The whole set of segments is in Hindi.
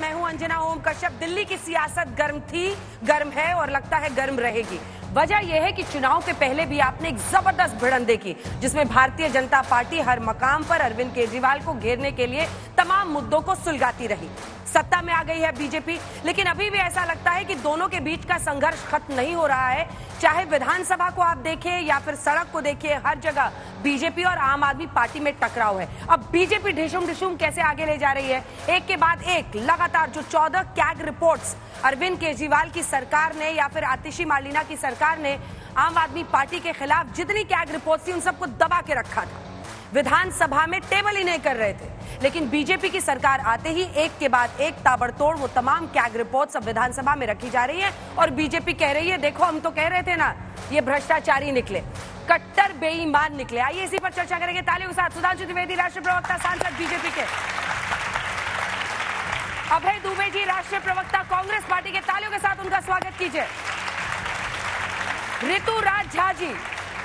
मैं हूं अंजना ओम कश्यप। दिल्ली की सियासत गर्म थी, गर्म है और लगता है गर्म रहेगी। वजह यह है कि चुनाव के पहले भी आपने एक जबरदस्त भिड़ंत देखी, जिसमें भारतीय जनता पार्टी हर मकाम पर अरविंद केजरीवाल को घेरने के लिए तमाम मुद्दों को सुलगाती रही। सत्ता में आ गई है बीजेपी, लेकिन अभी भी ऐसा लगता है कि दोनों के बीच का संघर्ष खत्म नहीं हो रहा है। चाहे विधानसभा को आप देखें या फिर सड़क को देखिए, हर जगह बीजेपी और आम आदमी पार्टी में टकराव है। अब बीजेपी ढिशुम ढिशुम कैसे आगे ले जा रही है, एक के बाद एक लगातार जो 14 कैग रिपोर्ट्स अरविंद केजरीवाल की सरकार ने या फिर आतिशी मार्लेना की सरकार ने आम आदमी पार्टी के खिलाफ जितनी कैग रिपोर्ट्स थी उन सबको दबा के रखा था। विधानसभा में टेबल ही नहीं कर रहे थे, लेकिन बीजेपी की सरकार आते ही एक के बाद एक ताबड़तोड़ वो तमाम कैग रिपोर्ट्स अब विधानसभा में रखी जा रही है और बीजेपी कह रही है, देखो हम तो कह रहे थे ना, ये भ्रष्टाचारी निकले, कट्टर बेईमान निकले। आइए इसी पर चर्चा करेंगे तालियों के साथ सुधांशु त्रिवेदी, राष्ट्रीय प्रवक्ता सांसद बीजेपी के, अभय दुबे जी, राष्ट्रीय प्रवक्ता कांग्रेस पार्टी के। तालियों के साथ उनका स्वागत कीजिए। ऋतुराज झा जी,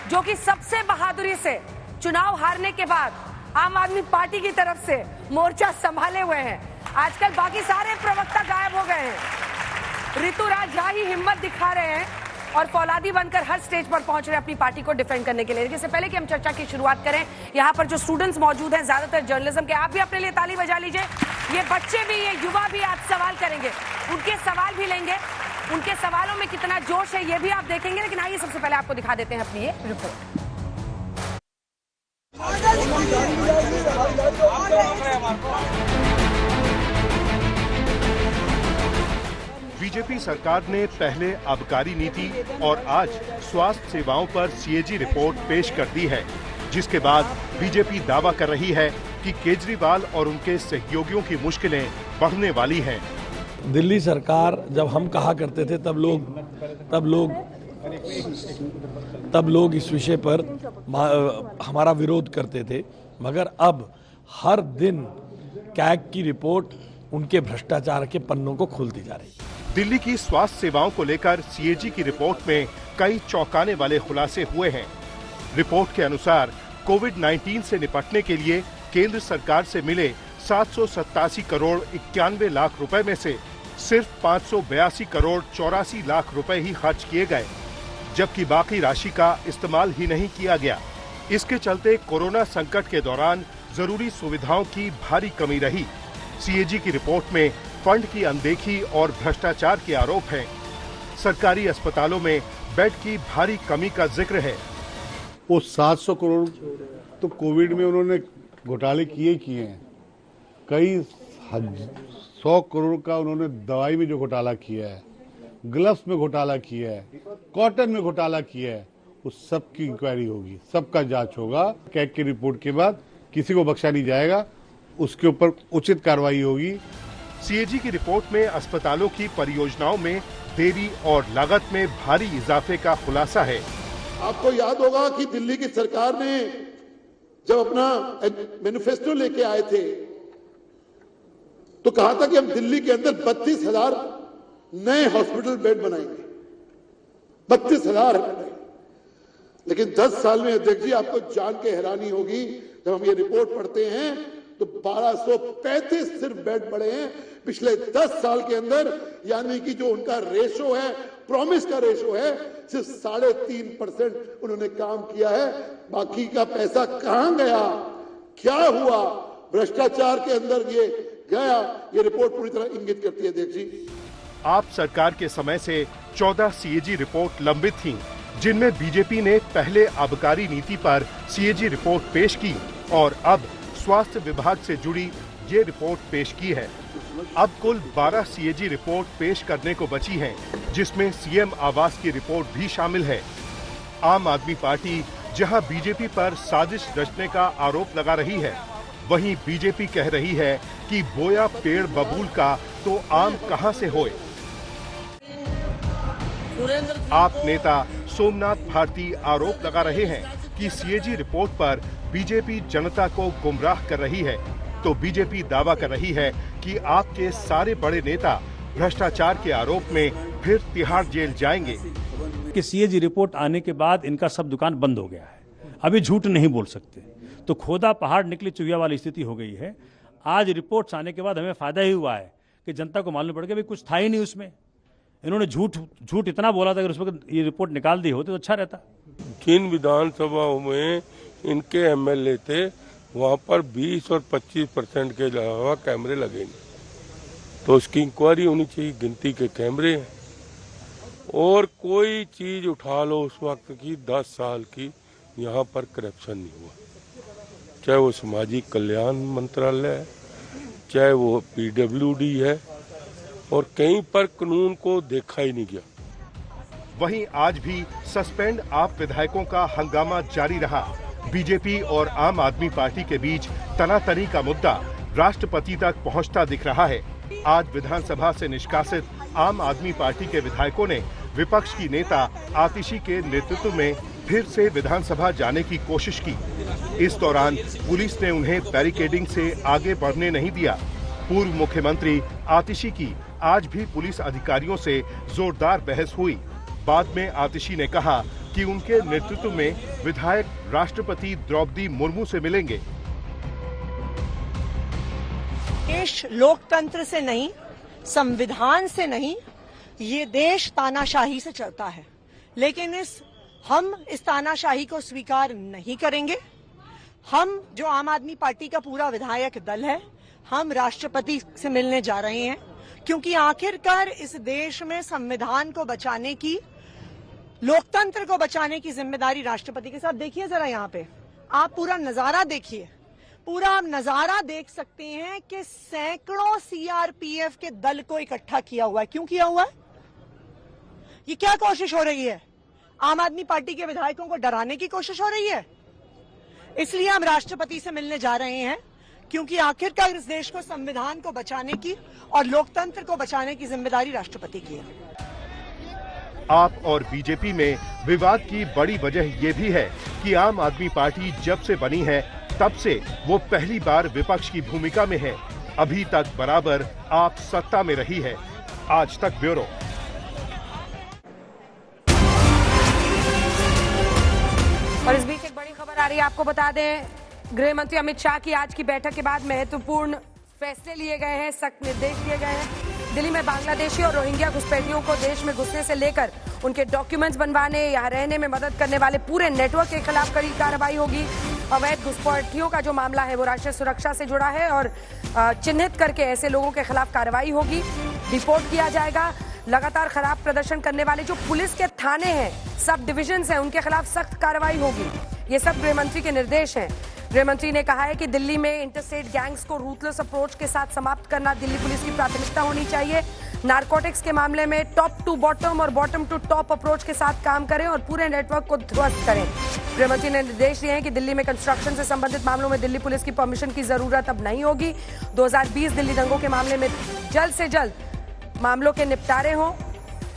जो कि सबसे बहादुरी से चुनाव हारने के बाद आम आदमी पार्टी की तरफ से मोर्चा संभाले हुए हैं। आजकल बाकी सारे प्रवक्ता गायब हो गए हैं, ऋतुराज झा ही हिम्मत दिखा रहे हैं और फौलादी बनकर हर स्टेज पर पहुंच रहे हैं अपनी पार्टी को डिफेंड करने के लिए। लेकिन इससे पहले कि हम चर्चा की शुरुआत करें, यहाँ पर जो स्टूडेंट्स मौजूद हैं, ज्यादातर जर्नलिज्म के, आप भी अपने लिए ताली बजा लीजिए। ये बच्चे भी, ये युवा भी आज सवाल करेंगे, उनके सवाल भी लेंगे, उनके सवालों में कितना जोश है ये भी आप देखेंगे। लेकिन आइए सबसे पहले आपको दिखा देते हैं अपनी ये रिपोर्ट। बीजेपी सरकार ने पहले आबकारी नीति और आज स्वास्थ्य सेवाओं पर सीएजी रिपोर्ट पेश कर दी है, जिसके बाद बीजेपी दावा कर रही है कि केजरीवाल और उनके सहयोगियों की मुश्किलें बढ़ने वाली हैं। दिल्ली सरकार, जब हम कहा करते थे तब लोग इस विषय पर हमारा विरोध करते थे, मगर अब हर दिन कैग की रिपोर्ट उनके भ्रष्टाचार के पन्नों को खोलती जा रही है। दिल्ली की स्वास्थ्य सेवाओं को लेकर सीएजी की रिपोर्ट में कई चौंकाने वाले खुलासे हुए हैं। रिपोर्ट के अनुसार कोविड-19 से निपटने के लिए केंद्र सरकार से मिले 787 करोड़ 91 लाख रुपए में से सिर्फ 582 करोड़ 84 लाख रुपए ही खर्च किए गए, जबकि बाकी राशि का इस्तेमाल ही नहीं किया गया। इसके चलते कोरोना संकट के दौरान जरूरी सुविधाओं की भारी कमी रही। सीएजी की रिपोर्ट में फंड की अनदेखी और भ्रष्टाचार के आरोप हैं। सरकारी अस्पतालों में बेड की भारी कमी का जिक्र है। वो 700 करोड़ तो कोविड में उन्होंने घोटाले किए हैं। कई 100 करोड़ का उन्होंने दवाई में जो घोटाला किया है, ग्लव्स में घोटाला किया है, कॉटन में घोटाला किया है, उस सब की इंक्वायरी होगी, सबका जांच होगा। कैग की रिपोर्ट के बाद किसी को बख्शा नहीं जाएगा, उसके ऊपर उचित कार्रवाई होगी। सीएजी की रिपोर्ट में अस्पतालों की परियोजनाओं में देरी और लागत में भारी इजाफे का खुलासा है। आपको याद होगा कि दिल्ली की सरकार ने जब अपना मैनिफेस्टो लेके आए थे तो कहा था कि हम दिल्ली के अंदर 32,000 नए हॉस्पिटल बेड बनाएंगे, 32,000। लेकिन 10 साल में अध्यक्ष जी आपको जान के हैरानी होगी, जब हम ये रिपोर्ट पढ़ते हैं तो 1235 सिर्फ बेड बढ़े हैं पिछले 10 साल के अंदर। यानी कि जो उनका रेशो है, प्रॉमिस का रेशो है, सिर्फ 3.5% उन्होंने काम किया है। बाकी का पैसा कहां गया, क्या हुआ, भ्रष्टाचार के अंदर ये गया, ये रिपोर्ट पूरी तरह इंगित करती है। अध्यक्ष जी, आप सरकार के समय से 14 सीएजी रिपोर्ट लंबित थीं, जिनमें बीजेपी ने पहले आबकारी नीति पर सीएजी रिपोर्ट पेश की और अब स्वास्थ्य विभाग से जुड़ी ये रिपोर्ट पेश की है। अब कुल 12 सीएजी रिपोर्ट पेश करने को बची हैं, जिसमें सीएम आवास की रिपोर्ट भी शामिल है। आम आदमी पार्टी जहां बीजेपी पर साजिश रचने का आरोप लगा रही है, वहीं बीजेपी कह रही है कि बोया पेड़ बबूल का तो आम कहां से होए। आप नेता सोमनाथ भारती आरोप लगा रहे हैं कि सीएजी रिपोर्ट पर बीजेपी जनता को गुमराह कर रही है, तो बीजेपी दावा कर रही है कि आपके सारे बड़े नेता भ्रष्टाचार के आरोप में फिर तिहाड़ जेल जाएंगे। कि सीएजी रिपोर्ट आने के बाद इनका सब दुकान बंद हो गया है, अभी झूठ नहीं बोल सकते, तो खोदा पहाड़ निकली चुहिया वाली स्थिति हो गई है। आज रिपोर्ट्स आने के बाद हमें फायदा ही हुआ है कि जनता को मालूम पड़ गया भाई कुछ था ही नहीं उसमें। इन्होंने झूठ इतना बोला था, अगर उस वक्त ये रिपोर्ट निकाल दी होती तो अच्छा रहता। जिन विधानसभाओं में इनके एमएलए थे वहां पर 20 और 25% के अलावा कैमरे लगे नहीं, तो उसकी इंक्वायरी होनी चाहिए। गिनती के कैमरे हैं और कोई चीज उठा लो उस वक्त की 10 साल की, यहाँ पर करप्शन नहीं हुआ, चाहे वो सामाजिक कल्याण मंत्रालय है, चाहे वो पीडब्ल्यूडी है, और कहीं पर कानून को देखा ही नहीं गया। वहीं आज भी सस्पेंड आप विधायकों का हंगामा जारी रहा। बीजेपी और आम आदमी पार्टी के बीच तनातनी का मुद्दा राष्ट्रपति तक पहुंचता दिख रहा है। आज विधानसभा से निष्कासित आम आदमी पार्टी के विधायकों ने विपक्ष की नेता आतिशी के नेतृत्व में फिर से विधानसभा जाने की कोशिश की। इस दौरान पुलिस ने उन्हें बैरिकेडिंग से आगे बढ़ने नहीं दिया। पूर्व मुख्यमंत्री आतिशी की आज भी पुलिस अधिकारियों से जोरदार बहस हुई। बाद में आतिशी ने कहा कि उनके नेतृत्व में विधायक राष्ट्रपति द्रौपदी मुर्मू से मिलेंगे। देश लोकतंत्र से नहीं, संविधान से नहीं, ये देश तानाशाही से चलता है, लेकिन हम इस तानाशाही को स्वीकार नहीं करेंगे। हम जो आम आदमी पार्टी का पूरा विधायक दल है, हम राष्ट्रपति से मिलने जा रहे हैं, क्योंकि आखिरकार इस देश में संविधान को बचाने की, लोकतंत्र को बचाने की जिम्मेदारी राष्ट्रपति के साथ। देखिए जरा यहाँ पे आप पूरा नजारा देखिए, पूरा आप नजारा देख सकते हैं कि सैकड़ों सीआरपीएफ के दल को इकट्ठा किया हुआ है। क्यों किया हुआ है? ये क्या कोशिश हो रही है? आम आदमी पार्टी के विधायकों को डराने की कोशिश हो रही है। इसलिए हम राष्ट्रपति से मिलने जा रहे हैं, क्योंकि आखिरकार इस देश को, संविधान को बचाने की और लोकतंत्र को बचाने की जिम्मेदारी राष्ट्रपति की है। आप और बीजेपी में विवाद की बड़ी वजह ये भी है कि आम आदमी पार्टी जब से बनी है तब से वो पहली बार विपक्ष की भूमिका में है। अभी तक बराबर आप सत्ता में रही है। आज तक ब्यूरो। और इस बीच एक बड़ी खबर आ रही है, आपको बता दें, गृह मंत्री अमित शाह की आज की बैठक के बाद महत्वपूर्ण फैसले लिए गए हैं, सख्त निर्देश दिए गए हैं। दिल्ली में बांग्लादेशी और रोहिंग्या घुसपैठियों को देश में घुसने से लेकर उनके डॉक्यूमेंट्स बनवाने, यहाँ रहने में मदद करने वाले पूरे नेटवर्क के खिलाफ कड़ी कार्रवाई होगी। अवैध घुसपैठियों का जो मामला है वो राष्ट्रीय सुरक्षा से जुड़ा है और चिन्हित करके ऐसे लोगों के खिलाफ कार्रवाई होगी, रिपोर्ट किया जाएगा। लगातार खराब प्रदर्शन करने वाले जो पुलिस के थाने हैं, सब डिविजन्स हैं, उनके खिलाफ सख्त कार्रवाई होगी। ये सब गृह मंत्री के निर्देश हैं। गृह मंत्री ने कहा है कि दिल्ली में इंटरस्टेट गैंग्स को रूथलेस अप्रोच के साथ समाप्त करना दिल्ली पुलिस की प्राथमिकता होनी चाहिए। नारकोटिक्स के मामले में टॉप टू बॉटम और बॉटम टू टॉप अप्रोच के साथ काम करें और पूरे नेटवर्क को ध्वस्त करें। गृह मंत्री ने निर्देश दिए हैं कि दिल्ली में कंस्ट्रक्शन से संबंधित मामलों में दिल्ली पुलिस की परमिशन की जरूरत अब नहीं होगी। 2020 दिल्ली दंगों के मामले में जल्द से जल्द मामलों के निपटारे हों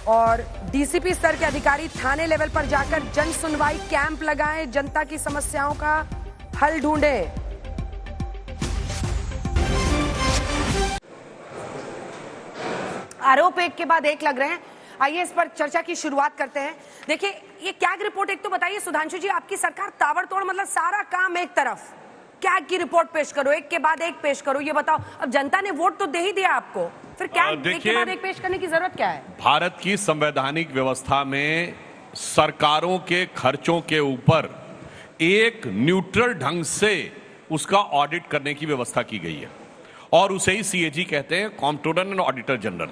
और डीसीपी स्तर के अधिकारी थाने लेवल पर जाकर जन सुनवाई कैंप लगाएं, जनता की समस्याओं का हल ढूंढें। आरोप एक के बाद एक लग रहे हैं। आइए इस पर चर्चा की शुरुआत करते हैं। देखिए, ये कैग रिपोर्ट एक तो बताइए सुधांशु जी, आपकी सरकार ताबड़तोड़, मतलब सारा काम एक तरफ, कैग की रिपोर्ट पेश करो, एक के बाद एक पेश करो। ये बताओ, अब जनता ने वोट तो दे ही दिया आपको, फिर कैग एक के बाद एक पेश करने की जरूरत क्या है? भारत की संवैधानिक व्यवस्था में सरकारों के खर्चों के ऊपर एक न्यूट्रल ढंग से उसका ऑडिट करने की व्यवस्था की गई है और उसे ही सीएजी कहते हैं, कॉम्प्ट्रोलर एंड ऑडिटर जनरल।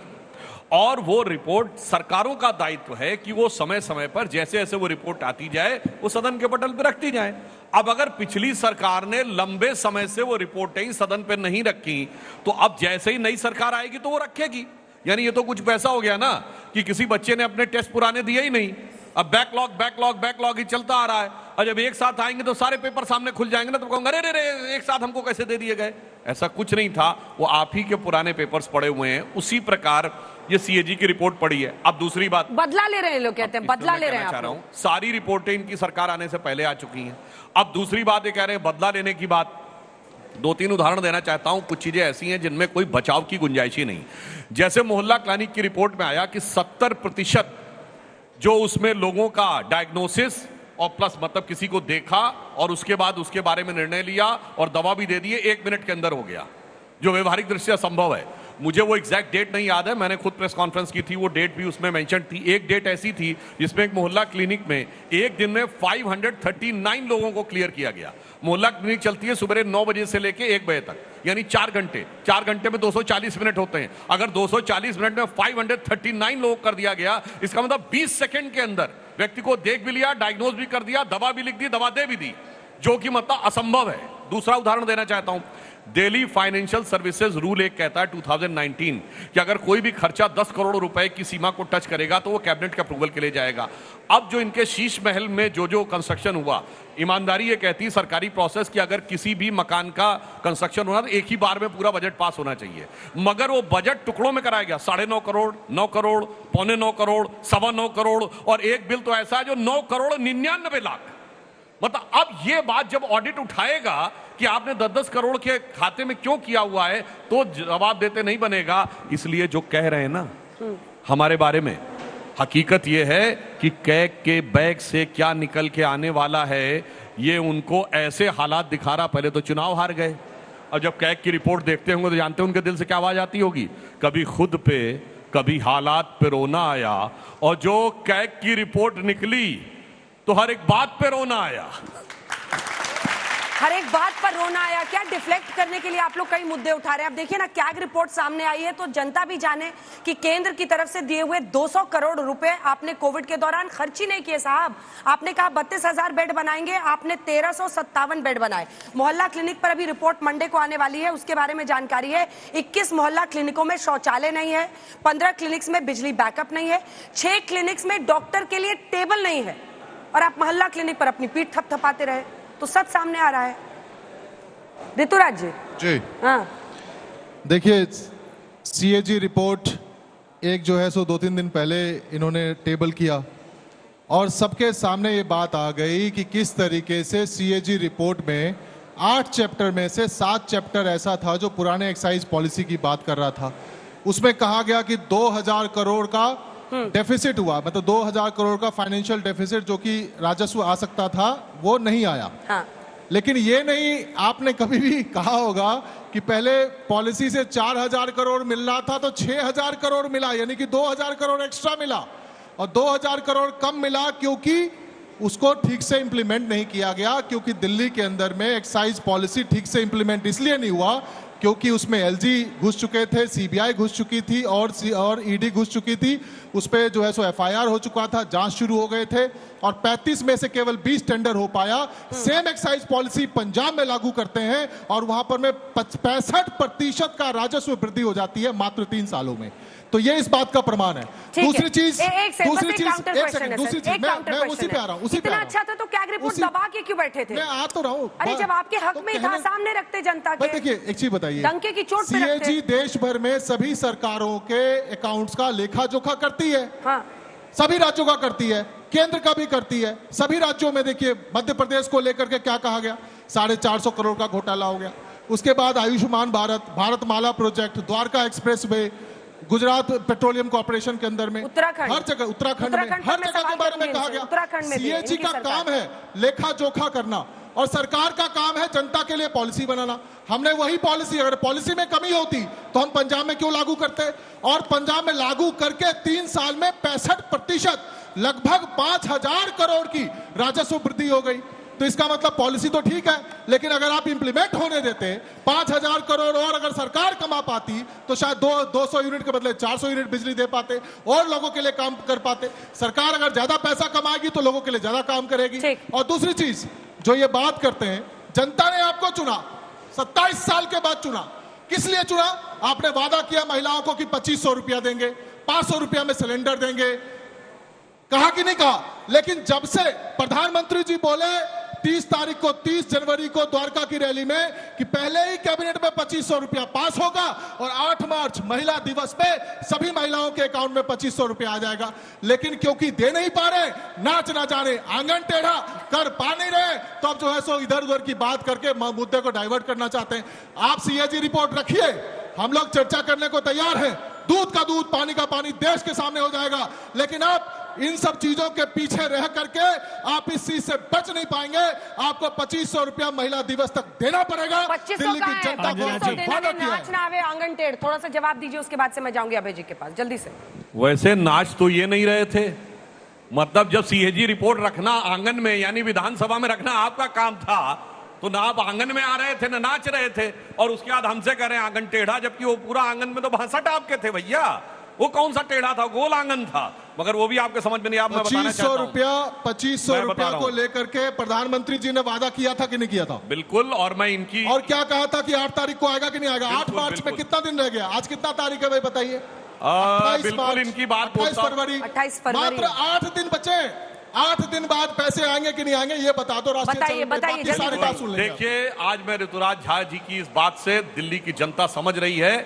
और वो रिपोर्ट सरकारों का दायित्व है कि वो समय समय पर जैसे जैसे वो रिपोर्ट आती जाए वो सदन के पटल पर रखती जाए। अब अगर पिछली सरकार ने लंबे समय से वो रिपोर्टें सदन पर नहीं रखी तो अब जैसे ही नई सरकार आएगी तो वो रखेगी। यानी ये तो कुछ पैसा हो गया ना कि किसी बच्चे ने अपने टेस्ट पुराने दिए ही नहीं, अब बैकलॉग बैकलॉग बैकलॉग ही चलता आ रहा है और जब एक साथ आएंगे तो सारे पेपर सामने खुल जाएंगे ना, तो कहूंगा अरे रे एक साथ हमको कैसे दे दिए गए। ऐसा कुछ नहीं था, वो आप ही के पुराने पेपर्स पड़े हुए हैं। उसी प्रकार ये सीएजी की रिपोर्ट पड़ी है। अब दूसरी बात, बदला ले रहे हैं लोग, कहते हैं बदला ले रहे हैं। चाह रहा हूं सारी रिपोर्टें इनकी सरकार आने से पहले आ चुकी हैं। अब दूसरी बात ये कह रहे हैं बदला लेने की बात, 2-3 उदाहरण देना चाहता हूं। कुछ चीजें ऐसी हैं जिनमें कोई बचाव की गुंजाइश ही नहीं। जैसे मोहल्ला क्लिनिक की रिपोर्ट में आया कि 70% जो उसमें लोगों का डायग्नोसिस और प्लस मतलब किसी को देखा और उसके बाद उसके बारे में निर्णय लिया और दवा भी दे दिए, 1 मिनट के अंदर हो गया, जो व्यवहारिक दृष्टि से संभव है। मुझे वो एग्जैक्ट डेट नहीं याद है, मैंने खुद प्रेस कॉन्फ्रेंस की थी, वो डेट भी उसमें मेंशन थी। एक डेट ऐसी थी जिसमें एक मोहल्ला क्लिनिक में एक दिन में 539 लोगों को क्लियर किया गया। मोहल्ला क्लिनिक चलती है सुबह 9 बजे से लेके 1 बजे तक, यानी 4 घंटे। 4 घंटे में 240 मिनट होते हैं। अगर 240 मिनट में 539 लोग कर दिया गया, इसका मतलब 20 सेकंड के अंदर व्यक्ति को देख भी लिया, डायग्नोज भी कर दिया, दवा भी लिख दी, दवा दे भी दी, जो कि मतलब असंभव है। दूसरा उदाहरण देना चाहता हूं, दिल्ली फाइनेंशियल सर्विसेज रूल एक कहता है 2019 कि अगर कोई भी खर्चा 10 करोड़ रुपए की सीमा को टच करेगा तो वो कैबिनेट के अप्रूवल के लिए जाएगा। अब जो इनके शीश महल में जो कंस्ट्रक्शन हुआ, ईमानदारी ये कहती है सरकारी प्रोसेस कि अगर किसी भी मकान का कंस्ट्रक्शन होना तो एक ही बार में पूरा बजट पास होना चाहिए, मगर वो बजट टुकड़ों में कराया गया। 9.5 करोड़, 9 करोड़, 9.25 करोड़, 9.25 करोड़, और एक बिल तो ऐसा है जो 9 करोड़ 99 लाख। मतलब अब ये बात जब ऑडिट उठाएगा कि आपने 10-10 करोड़ के खाते में क्यों किया हुआ है, तो जवाब देते नहीं बनेगा। इसलिए जो कह रहे हैं ना हमारे बारे में, हकीकत ये है कि कैग के बैग से क्या निकल के आने वाला है, ये उनको ऐसे हालात दिखा रहा। पहले तो चुनाव हार गए, और जब कैग की रिपोर्ट देखते होंगे तो जानते हैं उनके दिल से क्या आवाज आती होगी। कभी खुद पे, कभी हालात पे रोना आया, और जो कैग की रिपोर्ट निकली तो हर एक बात पे रोना आया। हर एक बात पर रोना आया। क्या डिफ्लेक्ट करने के लिए आप लोग कई मुद्दे उठा रहे हैं। अब देखिए ना, कैग रिपोर्ट सामने आई है तो जनता भी जाने कि केंद्र की तरफ से दिए हुए 200 करोड़ रुपए आपने कोविड के दौरान खर्च ही नहीं किए साहब। आपने कहा 32,000 बेड बनाएंगे, आपने 1357 बेड बनाए। मोहल्ला क्लिनिक पर अभी रिपोर्ट मंडे को आने वाली है, उसके बारे में जानकारी है। 21 मोहल्ला क्लिनिकों में शौचालय नहीं है, 15 क्लिनिक्स में बिजली बैकअप नहीं है, 6 क्लिनिक्स में डॉक्टर के लिए टेबल नहीं है, और आप मोहल्ला क्लिनिक पर अपनी पीठ थपथपाते रहे। तो सच सामने आ रहा है। ऋतुराज जी। हाँ, देखिए, सीएजी रिपोर्ट एक जो है सो 2-3 दिन पहले इन्होंने टेबल किया, और सबके सामने ये बात आ गई कि किस तरीके से सीएजी रिपोर्ट में 8 चैप्टर में से 7 चैप्टर ऐसा था जो पुराने एक्साइज पॉलिसी की बात कर रहा था। उसमें कहा गया कि 2000 करोड़ का डेफिसिट हुआ, मतलब 2000 करोड़ का फाइनेंशियल डेफिसिट जो कि राजस्व आ सकता था वो नहीं आया। हाँ। लेकिन ये नहीं आपने कभी भी कहा होगा कि पहले पॉलिसी से 4000 करोड़ मिल रहा था तो 6000 करोड़ मिला, यानी कि 2000 करोड़ एक्स्ट्रा मिला, और 2000 करोड़ कम मिला क्योंकि उसको ठीक से इंप्लीमेंट नहीं किया गया। क्योंकि दिल्ली के अंदर में एक्साइज पॉलिसी ठीक से इंप्लीमेंट इसलिए नहीं हुआ क्योंकि उसमें एलजी घुस चुके थे, सीबीआई घुस चुकी थी, और ईडी घुस चुकी थी। उस पे जो है सो एफआईआर हो चुका था, जांच शुरू हो गए थे, और 35 में से केवल 20 टेंडर हो पाया। सेम एक्साइज पॉलिसी पंजाब में लागू करते हैं और वहां पर में 65% का राजस्व वृद्धि हो जाती है मात्र 3 सालों में। तो ये इस बात का प्रमाण है। दूसरी चीज मैं उसी पे आ रहा हूँ। इतना अच्छा था तो कैग रिपोर्ट दबा के क्यों बैठे थे? मैं आ तो रहा हूँ। अरे जब आपके हक में था, सामने रखते जनता के। देखिए एक चीज बताइए, डंके की चोट पे रखते। सीएजी देश भर में सभी सरकारों के अकाउंट्स का लेखा जोखा करती है। हाँ। सभी राज्यों का करती है, केंद्र का भी करती है। सभी राज्यों में देखिए, मध्य प्रदेश को लेकर के क्या कहा गया, 450 करोड़ का घोटाला हो गया। उसके बाद Ayushman Bharat, Bharatmala project, Dwarka express way, Gujarat petroleum corporation के अंदर में, उत्तराखंड, हर जगह, उत्तराखंड में हर जगह के बारे में कहा गया। सीएजी का काम है लेखा जोखा करना, और सरकार का काम है जनता के लिए पॉलिसी बनाना। हमने वही पॉलिसी, अगर पॉलिसी में कमी होती तो हम पंजाब में क्यों लागू करते, और पंजाब में लागू करके 3 साल में 65% लगभग 5000 करोड़ की राजस्व वृद्धि हो गई। तो इसका मतलब पॉलिसी तो ठीक है, लेकिन अगर आप इंप्लीमेंट होने देते 5000 करोड़ और अगर सरकार कमा पाती तो शायद 200 यूनिट के बदले 400 यूनिट बिजली दे पाते और लोगों के लिए काम कर पाते। सरकार अगर ज्यादा पैसा कमाएगी तो लोगों के लिए ज्यादा काम करेगी। और दूसरी चीज जो ये बात करते हैं, जनता ने आपको चुना, 27 साल के बाद चुना। किस लिए चुना? आपने वादा किया महिलाओं को कि 2500 रुपया देंगे, 500 रुपया में सिलेंडर देंगे, कहा कि नहीं कहा? लेकिन जब से प्रधानमंत्री जी बोले 30 जनवरी को द्वारका की रैली में कि पहले ही कैबिनेट में 2500 रुपया पास होगा और 8 मार्च महिला दिवस पे सभी महिलाओं के अकाउंट में 2500 रुपया आ जाएगा, लेकिन क्योंकि दे नहीं पा रहे, नाच ना जाने, आंगन टेढ़ा कर पा नहीं रहे, तो अब जो है सो इधर उधर की बात करके मुद्दे को डाइवर्ट करना चाहते हैं। आप सीएजी रिपोर्ट रखिए, हम लोग चर्चा करने को तैयार हैं, दूध का दूध, पानी का पानी देश के सामने हो जाएगा। लेकिन आप इन सब चीजों के पीछे रह करके आप इस चीज से बच नहीं पाएंगे। आपको 2500 रुपया महिला दिवस तक देना पड़ेगा। 2500 दिल्ली की जनता को वादा किया है। नाचना आवे आंगन टेढ़, थोड़ा सा जवाब दीजिए, उसके बाद से मैं जाऊंगी अभय जी के पास, जल्दी से। वैसे नाच तो ये नहीं रहे थे, मतलब जब सीएजी रिपोर्ट रखना आंगन में यानी विधानसभा में रखना आपका काम था, तो ना आप आंगन में आ रहे थे ना नाच रहे थे, और उसके बाद हमसे कह रहे हैं आंगन टेढ़ा, जबकि वो पूरा आंगन में तो भाषट आपके थे भैया। वो कौन सा टेढ़ा था, गोल आंगन था, मगर वो भी आपके समझ में नहीं। आप 2500 रुपया को लेकर के प्रधानमंत्री जी ने वादा किया था कि नहीं किया था? बिल्कुल। और मैं इनकी और क्या कहा था कि 8 तारीख को आएगा कि नहीं आएगा? 8 मार्च में कितना दिन रह गया? आज कितना तारीख है भाई बताइए? 28 बिल्कुल इनकी बात 28 फरवरी, मात्र 8 दिन बचे। 8 दिन बाद पैसे आएंगे कि नहीं आएंगे ये बता दो। बताइए बताइए सारी बात सुन लेंगे। देखिए, आज मैं ऋतुराज झा जी की इस बात से दिल्ली की जनता समझ रही है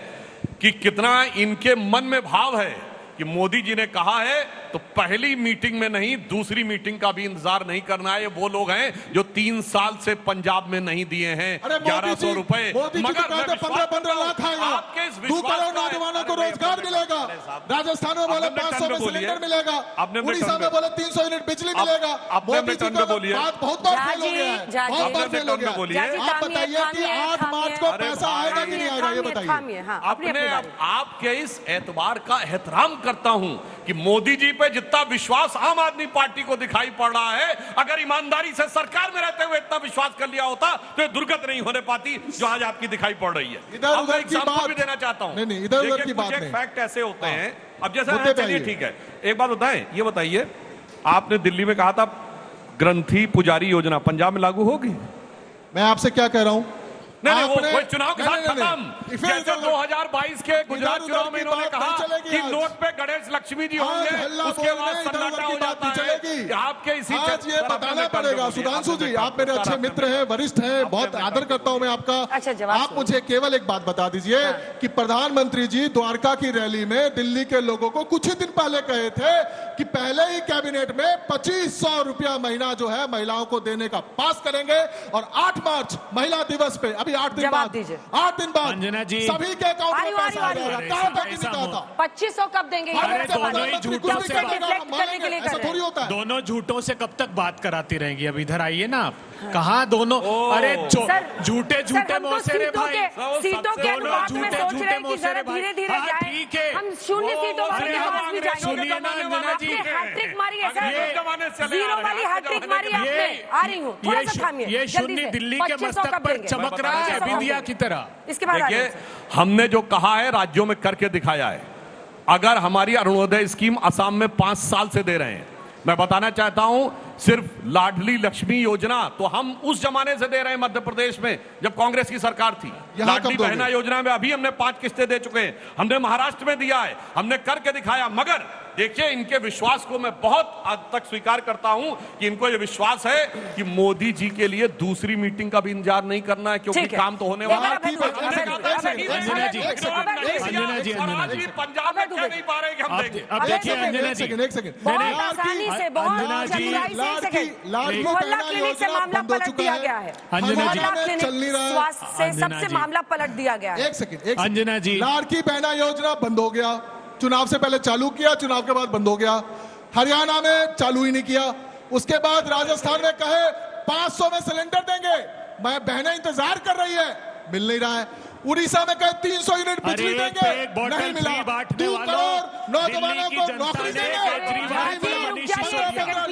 कि कितना इनके मन में भाव है कि मोदी जी ने कहा है तो पहली मीटिंग में नहीं दूसरी मीटिंग का भी इंतजार नहीं करना है। ये वो लोग हैं जो 3 साल से पंजाब में नहीं दिए हैं 1100 रुपए, मगर 15-15 लाख आएगा, 2 करोड़ नौजवानों को रोजगार मिलेगा। राजस्थान में बोले 500 में सिलेंडर मिलेगा, उड़ीसा में बोले 300 यूनिट बिजली मिलेगा। मोदी जी का बात बहुत बार फेल हो गया है, बहुत बार फेल हो गया। आप बताइए कि 8 मार्च को पैसा आएगा कि नहीं आएगा ये बताइए। अपने आपके इस एतबार का एहतराम करता हूं कि मोदी जी पे जितना विश्वास आम आदमी पार्टी को दिखाई पड़ रहा है, अगर ईमानदारी से सरकार में रहते हुए इतना विश्वास कर लिया होता तो ये दुर्गत नहीं होने पाती जो आज आपकी दिखाई पड़ रही है। इधर उधर की बात भी देना चाहता हूं। नहीं, इधर उधर की बात नहीं। फैक्ट ऐसे होते हैं। अब जैसे चलिए ठीक है, एक बात बताएं, ये बताइए, आपने दिल्ली में कहा था ग्रंथी पुजारी योजना पंजाब में लागू होगी? मैं आपसे क्या कह रहा हूं, नहीं, वो चुनाव के साथ खत्म। जैसे 2022 के गुजरात चुनाव में इन्होंने कहा कि नोट पे गणेश लक्ष्मी जी होंगे, उसके बाद सन्नाटा हो जाता है। आपके इसी आज ये बताना पड़ेगा। सुधांशु जी, आप मेरे अच्छे मित्र हैं, वरिष्ठ हैं, बहुत आदर करता हूं मैं आपका। आप मुझे केवल एक बात बता दीजिए कि प्रधानमंत्री जी द्वारका की रैली में दिल्ली के लोगों को कुछ ही दिन पहले कहे थे कि पहले ही कैबिनेट में 2500 रुपया महीना जो है महिलाओं को देने का पास करेंगे, और 8 मार्च महिला दिवस पे अभी 8 दिन बाद 8 दिन बाद अंजना जी सभी के अकाउंट में पैसा आ जाएगा। कहा था कि नहीं कहा था? 2500 कब देंगे? दोनों ही झूठों से ऐसा थोड़ी होता है। दोनों झूठों से कब तक बात कराती रहेंगी? अब इधर आइए ना आप। कहा दोनों, अरे झूठे झूठे मौसेरे भाई, सीटों के अनुपात में सोच रहे हैं कि जरा धीरे धीरे जाए। ठीक है, हम 0 सीटों वाले के पास भी जाएंगे। सुनिए ना अंजना जी, हैट्रिक मारी है सर, 0 वाली हैट्रिक मारी आपने। आ रही हूँ, थोड़ा सा थामिए, ये शून्य दिल्ली के मस्तक पर चमक रहा है बिंदिया की तरह। इसके बाद देखिए, हमने जो कहा है राज्यों में करके दिखाया है। अगर हमारी अरुणोदय स्कीम असम में 5 साल से दे रहे हैं, मैं बताना चाहता हूं सिर्फ लाडली लक्ष्मी योजना तो हम उस जमाने से दे रहे हैं मध्य प्रदेश में जब कांग्रेस की सरकार थी। लाडली बहना योजना में अभी हमने 5 किस्तें दे चुके हैं, हमने महाराष्ट्र में दिया है, हमने करके दिखाया। मगर देखिए, इनके विश्वास को मैं बहुत हद तक स्वीकार करता हूं कि इनको यह विश्वास है कि मोदी जी के लिए दूसरी मीटिंग का भी इंतजार नहीं करना है, क्योंकि काम तो होने वाला है। अंजना जी, पंजाब में क्या नहीं पा रहे कि हम देंगे। अब देखिए अंजना जी, एक सेकंड, मोहल्ला क्लिनिक से मामला पलट दिया गया है। मोहल्ला क्लिनिक स्वास्थ्य से सबसे मामला पलट दिया गया है। एक सेकंड, अंजना जी, लाड़की बहना योजना बंद हो गया, चुनाव से पहले चालू किया, चुनाव के बाद बंद हो गया। हरियाणा में चालू ही नहीं किया। उसके बाद राजस्थान में कहे 500 में सिलेंडर देंगे, मैं बहनें इंतजार कर रही है, मिल नहीं रहा है। उड़ीसा में कहे 300 यूनिट बिजली देंगे, नहीं मिला। 2 करोड़ नौजवानों को नौकरी देंगे,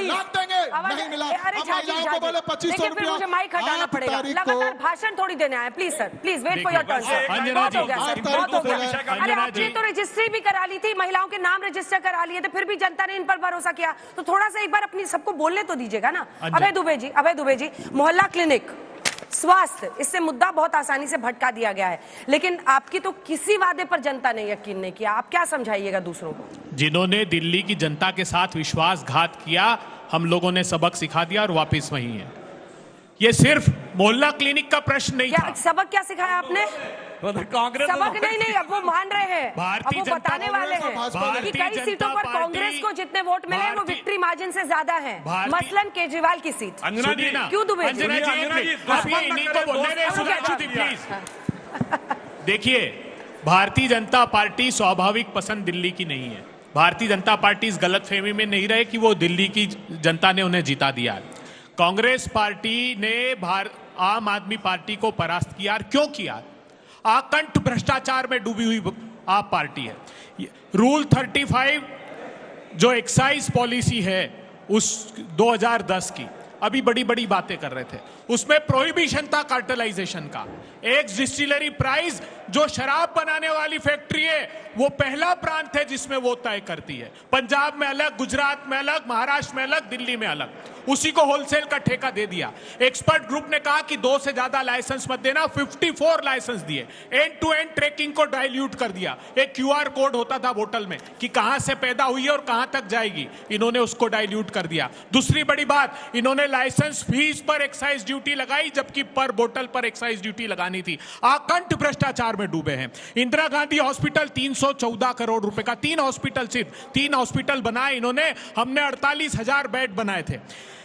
लाख देंगे, नहीं मिला। अब महिलाओं को बोले 2500 रुपया। मुझे माइक हटाना पड़ेगा, लगातार भाषण थोड़ी देने आए। Please sir, please wait for your turn sir. बहुत हो गया सर, बहुत हो गया। अरे आपने तो रजिस्ट्री भी करा ली थी, महिलाओं के नाम रजिस्टर करा लिए थे, फिर भी जनता ने इन पर भरोसा किया, तो थोड़ा सा एक बार अपनी सबको बोलने तो दीजिएगा ना। अभय दुबे जी, मोहल्ला क्लिनिक, स्वास्थ्य, इससे मुद्दा बहुत आसानी से भटका दिया गया है, लेकिन आपकी तो किसी वादे पर जनता ने यकीन नहीं किया। आप क्या समझाइएगा दूसरों को? जिन्होंने दिल्ली की जनता के साथ विश्वासघात किया, हम लोगों ने सबक सिखा दिया और वापस वहीं है। ये सिर्फ मोहल्ला क्लिनिक का प्रश्न नहीं था। सबक क्या सिखाया आपने? कांग्रेस सबक नहीं, अब वो मान रहे हैं, अब वो बताने वाले हैं कि कई सीटों पर कांग्रेस को जितने वोट मिले हैं वो विक्ट्री मार्जिन से ज्यादा हैं, मसलन केजरीवाल की सीट। क्यों दुबे जी? देखिए, भारतीय जनता पार्टी स्वाभाविक पसंद दिल्ली की नहीं है। भारतीय जनता पार्टी इस गलतफहमी में नहीं रहे कि वो दिल्ली की जनता ने उन्हें जिता दिया है। कांग्रेस पार्टी ने आम आदमी पार्टी को परास्त किया। क्यों किया? आकंठ भ्रष्टाचार में डूबी हुई आप पार्टी है। रूल 35 जो एक्साइज पॉलिसी है उस 2010 की, अभी बड़ी बड़ी बातें कर रहे थे, उसमें प्रोहिबिशन था कार्टेलाइजेशन का। एक्स डिस्टिलरी प्राइस जो शराब बनाने वाली फैक्ट्री है वो पहला प्रांत है जिसमें वो तय करती है। पंजाब में अलग, गुजरात में अलग, महाराष्ट्र में अलग, दिल्ली में अलग, उसी को होलसेल का ठेका दे दिया। एक्सपर्ट ग्रुप ने कहा कि 2 से ज्यादा लाइसेंस मत देना, 54 लाइसेंस दिए। एंड टू एंड ट्रैकिंग को डाइल्यूट कर दिया। एक क्यूआर कोड होता था बोतल में कि कहां से पैदा हुई है और कहां तक जाएगी, इन्होंने उसको डाइल्यूट कर दिया। दूसरी बड़ी बात, इन्होंने लाइसेंस फीस पर एक्साइज ड्यूटी लगाई जबकि पर बोतल पर एक्साइज ड्यूटी लगानी थी। आकंठ भ्रष्टाचार में डूबे हैं। इंदिरा गांधी हॉस्पिटल 314 करोड़ रुपए का, 3 हॉस्पिटल, सिर्फ 3 हॉस्पिटल बनाए इन्होंने। हमने 48,000 बेड बनाए थे।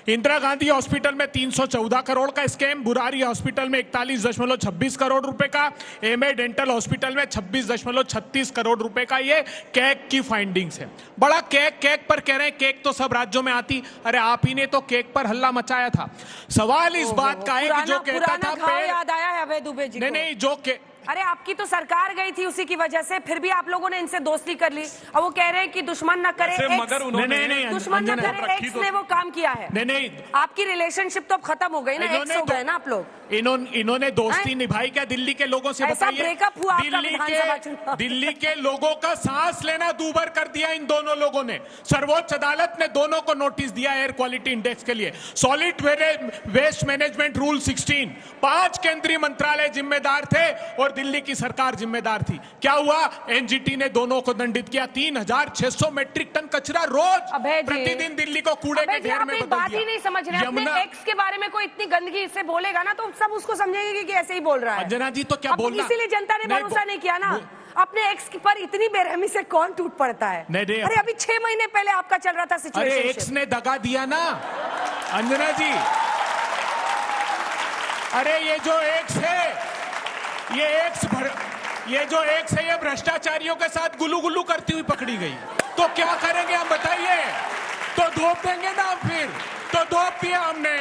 इंदिरा गांधी हॉस्पिटल में 314 करोड़ का स्कैम, बुरारी हॉस्पिटल में 41.26 करोड़ रुपए का, एमए डेंटल हॉस्पिटल में 26.36 करोड़ रुपए का। ये कैग की फाइंडिंग्स है। बड़ा केक पर कह रहे हैं केक तो सब राज्यों में आती। अरे आप ही ने तो केक पर हल्ला मचाया था। सवाल इस बात का है कि जो कहता था याद आया है अभय दुबे जी को। नहीं, जो अरे आपकी तो सरकार गई थी उसी की वजह से, फिर भी आप लोगों ने इनसे दोस्ती कर ली और वो कह रहे हैं कि दुश्मन न करे दुश्मन न करे एक्स ने वो काम किया है। नहीं, आपकी रिलेशनशिप तो अब खत्म हो गई ना, एक्स हो गए ना आप लोग। इन्होंने दोस्ती निभाई क्या दिल्ली के लोगों से? बताइए। ब्रेकअप हुआ आपका विधानसभा चुनाव। दिल्ली के लोगों का सांस लेना दूभर कर दिया इन दोनों लोगों ने। सर्वोच्च अदालत ने दोनों को नोटिस दिया एयर क्वालिटी इंडेक्स के लिए। सॉलिड वेस्ट मैनेजमेंट रूल 16, 5 केंद्रीय मंत्रालय जिम्मेदार थे और दिल्ली की सरकार जिम्मेदार थी। क्या हुआ? एनजीटी ने दोनों को दंडित किया। 3600 मेट्रिक टन कचरा रोज प्रतिदिन दिल्ली को कूड़े के ढेर में बदल दिया। बात ही नहीं समझ रहे। अपने एक्स के बारे में कोई इतनी गंदगी से बोलेगा ना तो सब उसको समझेंगे कि ऐसे ही बोल रहा है। अंजना जी तो क्या बोल रहा है? इसीलिए जनता ने भरोसा नहीं किया ना। अपने एक्स पर इतनी बेरहमी से कौन टूट पड़ता है? अरे अभी 6 महीने पहले आपका चल रहा था सिचुएशन। अरे एक्स ने दगा दिया ना अंजना जी। अरे ये जो एक्स है, ये जो एक्स है, ये भ्रष्टाचारियों के साथ गुलू गुलू करती हुई पकड़ी गई। तो क्या करेंगे हम बताइए? तो धोप देंगे ना फिर? तो धोप दिया हमने,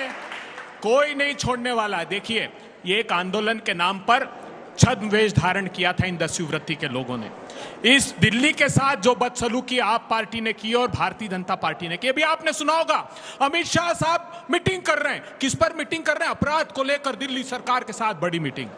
कोई नहीं छोड़ने वाला। देखिए, ये एक आंदोलन के नाम पर छद्म वेश धारण किया था इन दस्युवृत्ति के लोगों ने। इस दिल्ली के साथ जो बदसलूकी आप पार्टी ने की और भारतीय जनता पार्टी ने की, अभी आपने सुना होगा अमित शाह साहब मीटिंग कर रहे हैं। किस पर मीटिंग कर रहे हैं? अपराध को लेकर दिल्ली सरकार के साथ बड़ी मीटिंग।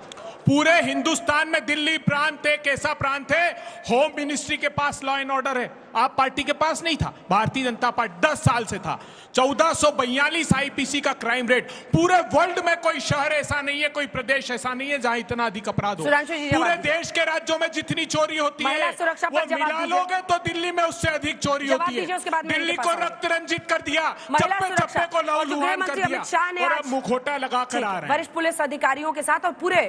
पूरे हिंदुस्तान में दिल्ली प्रांत एक ऐसा प्रांत है, होम मिनिस्ट्री के पास लॉ एंड ऑर्डर है, आप पार्टी के पास नहीं था। भारतीय जनता पार्टी 10 साल से था। 1442 आईपीसी का क्राइम रेट। पूरे वर्ल्ड में कोई शहर ऐसा नहीं है, कोई प्रदेश ऐसा नहीं है जहां इतना अधिक अपराध हो। पूरे देश के राज्यों में जितनी चोरी होती है वो मिला लोगे तो दिल्ली में उससे अधिक चोरी होती है। दिल्ली को रक्त रंजित कर दिया, चप्पे चप्पे को लहूलुहान कर दिया और अब मुखौटा लगा कर आ रहे हैं। वरिष्ठ पुलिस अधिकारियों के साथ और पूरे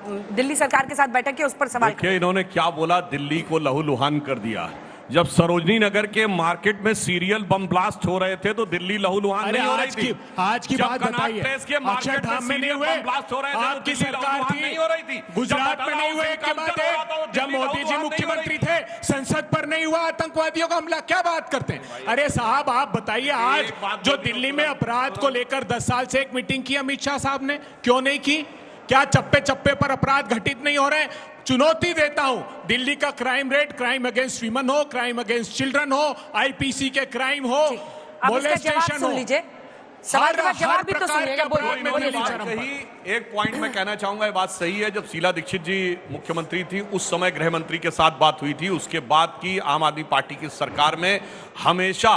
दिल्ली सरकार के साथ बैठक के उस पर सवाल किया। इन्होंने क्या बोला? दिल्ली को लहूलुहान कर दिया। जब सरोजनी नगर के मार्केट में सीरियल बम ब्लास्ट हो रहे थे तो दिल्ली लहूलुहान नहीं हो रही थी। आज की बात बताइए। अक्षरधाम में नहीं हुए, ब्लास्ट हो रहे थे, आपकी सरकार थी, नहीं हो रही थी। गुजरात में नहीं हुए, क्या बात है? जब मोदी जी मुख्यमंत्री थे संसद पर नहीं हुआ आतंकवादियों का हमला, क्या बात करते हैं? अरे साहब आप बताइए, आज जो दिल्ली में अपराध को लेकर 10 साल से एक मीटिंग की अमित शाह साहब ने, क्यों नहीं की? क्या चप्पे चप्पे पर अपराध घटित नहीं हो रहे? चुनौती देता हूं, दिल्ली का crime rate, crime against women हो, क्राइम अगेंस्ट चिल्ड्रन हो, आईपीसी के क्राइम हो, मोलेस्टेशन हो, जवाब भी तो सुनिएगा। एक पॉइंट मैं कहना चाहूंगा, ये बात सही है। जब शीला दीक्षित जी मुख्यमंत्री थी उस समय गृह मंत्री के साथ बात हुई थी। उसके बाद की आम आदमी पार्टी की सरकार में हमेशा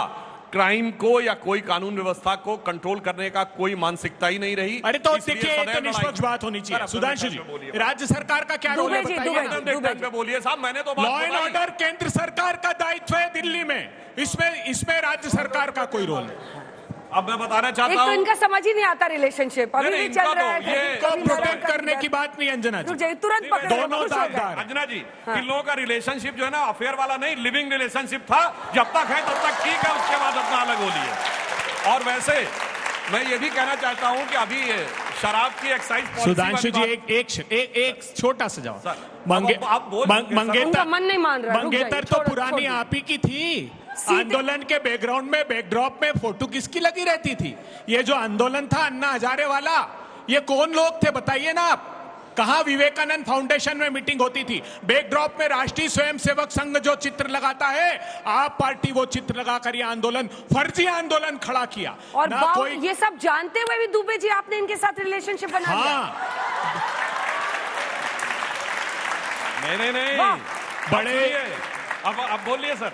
क्राइम को या कोई कानून व्यवस्था को कंट्रोल करने का कोई मानसिकता ही नहीं रही। अरे तो देखिए, तो निष्पक्ष बात होनी चाहिए। सुधांशु जी, राज्य सरकार का क्या रोल है बताइए? बोलिए साहब, मैंने तो लॉ एंड ऑर्डर केंद्र सरकार का दायित्व है दिल्ली में, इसमें राज्य सरकार का कोई रोल नहीं। अब मैं बताना चाहता हूं, तो इनका समझ ही नहीं आता रिलेशनशिप, अभी भी चल रहा है। ये प्रोटेक्ट करने की बात नहीं अंजना जी, तुरंत पकड़े दोनों दागदार। अंजना जी, इन लोगों का रिलेशनशिप जो है ना अफेयर वाला नहीं, लिविंग रिलेशनशिप था। जब तक है तब तक ठीक है, उसके बाद अपना अलग हो लिए। और वैसे मैं ये भी कहना चाहता हूं कि अभी शराब की एक्साइज पॉलिसी, सुधांशु जी एक छोटा सा जवाब। उनका मन नहीं मान रहा, मंगेतर तो पुरानी आप ही की थी। आंदोलन के बैकग्राउंड में, बैकड्रॉप में फोटो किसकी लगी रहती थी? ये जो आंदोलन था अन्ना हजारे वाला, ये कौन लोग थे बताइए ना आप। कहां विवेकानंद फाउंडेशन में मीटिंग होती थी? बैकड्रॉप में राष्ट्रीय स्वयंसेवक संघ जो चित्र लगाता है, आप पार्टी वो चित्र लगाकर ये आंदोलन, फर्जी आंदोलन खड़ा किया। और कोई ये सब जानते हुए भी दुबे जी आपने इनके साथ रिलेशनशिप बना लिया। नहीं बड़े अब बोलिए सर।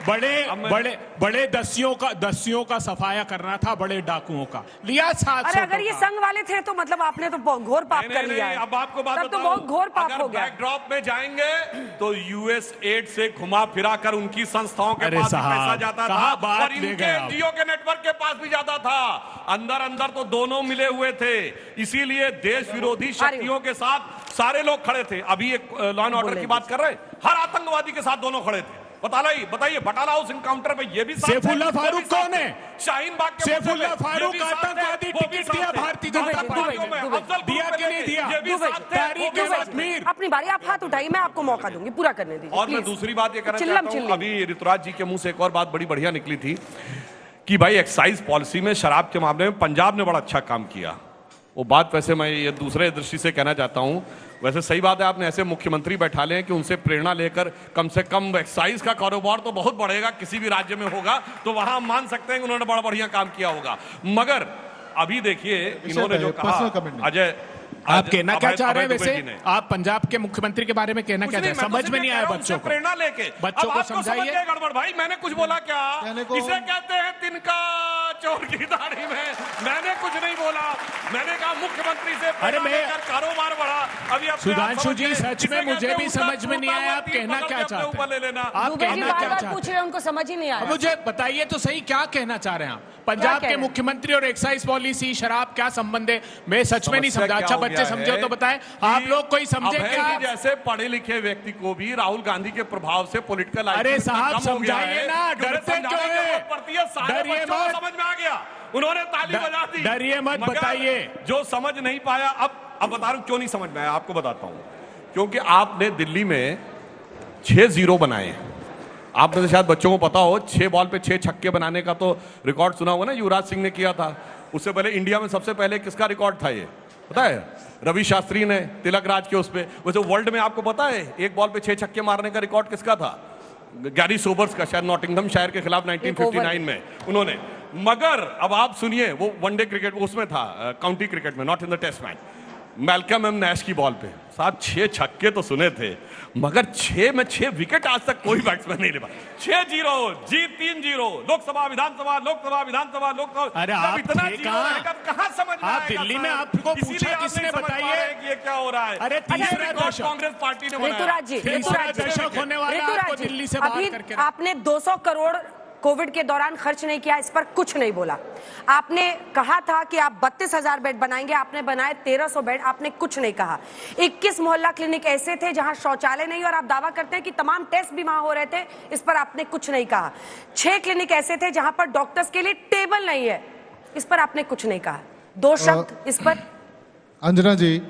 बड़े दस्युओं का सफाया करना था, बड़े डाकुओं का लिया साथ। अरे अगर ये संघ वाले थे तो मतलब आपने तो घोर पाप कर लिया है। अब आपको बात तो बहुत घोर पाप हो गया। बैकड्रॉप में जाएंगे तो यूएस एड से घुमा फिरा कर उनकी संस्थाओं के पास भी पैसा जाता था और इनके एनजीओ के नेटवर्क के पास भी जाता था। अंदर तो दोनों मिले हुए थे, इसीलिए देश विरोधी शक्तियों के साथ सारे लोग खड़े थे। अभी एक लॉ एंड ऑर्डर की बात कर रहे, हर आतंकवादी के साथ दोनों खड़े थे। बताइए बटाला हाउस इनकाउंटर में ये भी सैफुल्लाह फारूक कौन है? शाहीन बाग के सैफुल्लाह फारूक आतंकवादी टिकट दिया भारतीय जनता पार्टी में, दिया कि नहीं दिया? अपनी बारी, आप हाथ उठाइए, मैं आपको मौका दूंगी, पूरा करने दीजिए। और मैं दूसरी बात ये कहना चाहता हूं, अभी ऋतुराज जी के मुंह से एक और बात बड़ी बढ़िया निकली थी कि भाई एक्साइज पॉलिसी में शराब के मामले में पंजाब ने बड़ा अच्छा काम किया। वो बात वैसे मैं ये दूसरे दृष्टि से कहना चाहता हूं, वैसे सही बात है, आपने ऐसे मुख्यमंत्री बैठा ले कि उनसे प्रेरणा लेकर कम से कम एक्साइज का कारोबार तो बहुत बढ़ेगा, किसी भी राज्य में होगा तो वहां हम मान सकते हैं कि उन्होंने बड़ा बढ़िया काम किया होगा। मगर अभी देखिए इन्होंने जो कहा, अजय आप कहना क्या चाह रहे हैं? वैसे आप पंजाब के मुख्यमंत्री के बारे में कहना क्या चाह रहे हैं? समझ में नहीं आया बच्चों को, प्रेरणा लेके बच्चों को समझाइए। गड़बड़ भाई, मैंने कुछ बोला क्या? इसे कहते हैं तिनका चोर की दाढ़ी में। मैंने कुछ नहीं बोला, मैंने कहा मुख्यमंत्री से कारोबार बढ़ा। अभी सुधांशु जी सच में मुझे भी समझ में नहीं आया आप कहना क्या चाहते हैं। आप कहना क्या चाहते हैं? उनको समझ ही नहीं आया। मुझे बताइए तो सही क्या कहना चाह रहे हैं आप? पंजाब के मुख्यमंत्री और एक्साइज पॉलिसी, शराब क्या संबंध है? मैं सच में नहीं समझा। अच्छा बच्चे समझो तो बताएं, आप लोग कोई समझे क्या? जैसे पढ़े लिखे व्यक्ति को भी राहुल गांधी के प्रभाव से पॉलिटिकल, अरे साहब समझाइए ना, डरते क्यों है? डरिए मत, समझ में आ गया, उन्होंने ताली बजा दी। डरिए मत, बताइए। जो समझ नहीं पाया, अब बता रहा हूं क्यों नहीं समझ में आया, आपको बताता हूं। क्योंकि आपने दिल्ली में 6-0 बनाए। आपने तो शायद बच्चों को पता हो, 6 बॉल पे 6 छक्के बनाने का तो रिकॉर्ड सुना हुआ ना, युवराज सिंह ने किया था। उससे पहले इंडिया में सबसे पहले किसका रिकॉर्ड था ये पता है? रवि शास्त्री ने, तिलक राज के उस पे। वैसे वर्ल्ड में आपको पता है एक बॉल पे 6 छक्के मारने का रिकॉर्ड किसका था? गैरी सोबर्स का, शायद नॉटिंघमशायर के खिलाफ 1959 में उन्होंने। मगर अब आप सुनिए, वो वनडे क्रिकेट उसमें था, काउंटी क्रिकेट में, not in the test match. Malcolm M Nash की बॉल पे साहब 6 छक्के तो सुने थे, मगर 6 में 6 विकेट आज तक कोई बैट्समैन नहीं ले पाया। 6-0 जीत, 3-0 लोकसभा विधानसभा, लोकसभा विधानसभा, लोकसभा। अरे आप इतना कहां समझ में आप दिल्ली में आपको पूछा किसने? बताइए कि ये क्या हो रहा है। अरे तीसरा दशक कांग्रेस पार्टी ने बनाया। तीसरा दशक होने वाला है, आपको दिल्ली से बाहर करके। आपने 200 करोड़ कोविड के दौरान खर्च नहीं किया, इस पर कुछ नहीं बोला। आपने कहा था कि आप 32,000 बेड बनाएंगे, आपने बनाए 1300 बेड, आपने कुछ नहीं कहा। 21 मोहल्ला क्लिनिक ऐसे थे जहां शौचालय नहीं, और आप दावा करते हैं कि तमाम टेस्ट भी वहां हो रहे थे, इस पर आपने कुछ नहीं कहा। 6 क्लिनिक ऐसे थे जहां पर डॉक्टर्स के लिए टेबल नहीं है, इस पर आपने कुछ नहीं कहा। 2 शब्द इस पर। अंजना जी,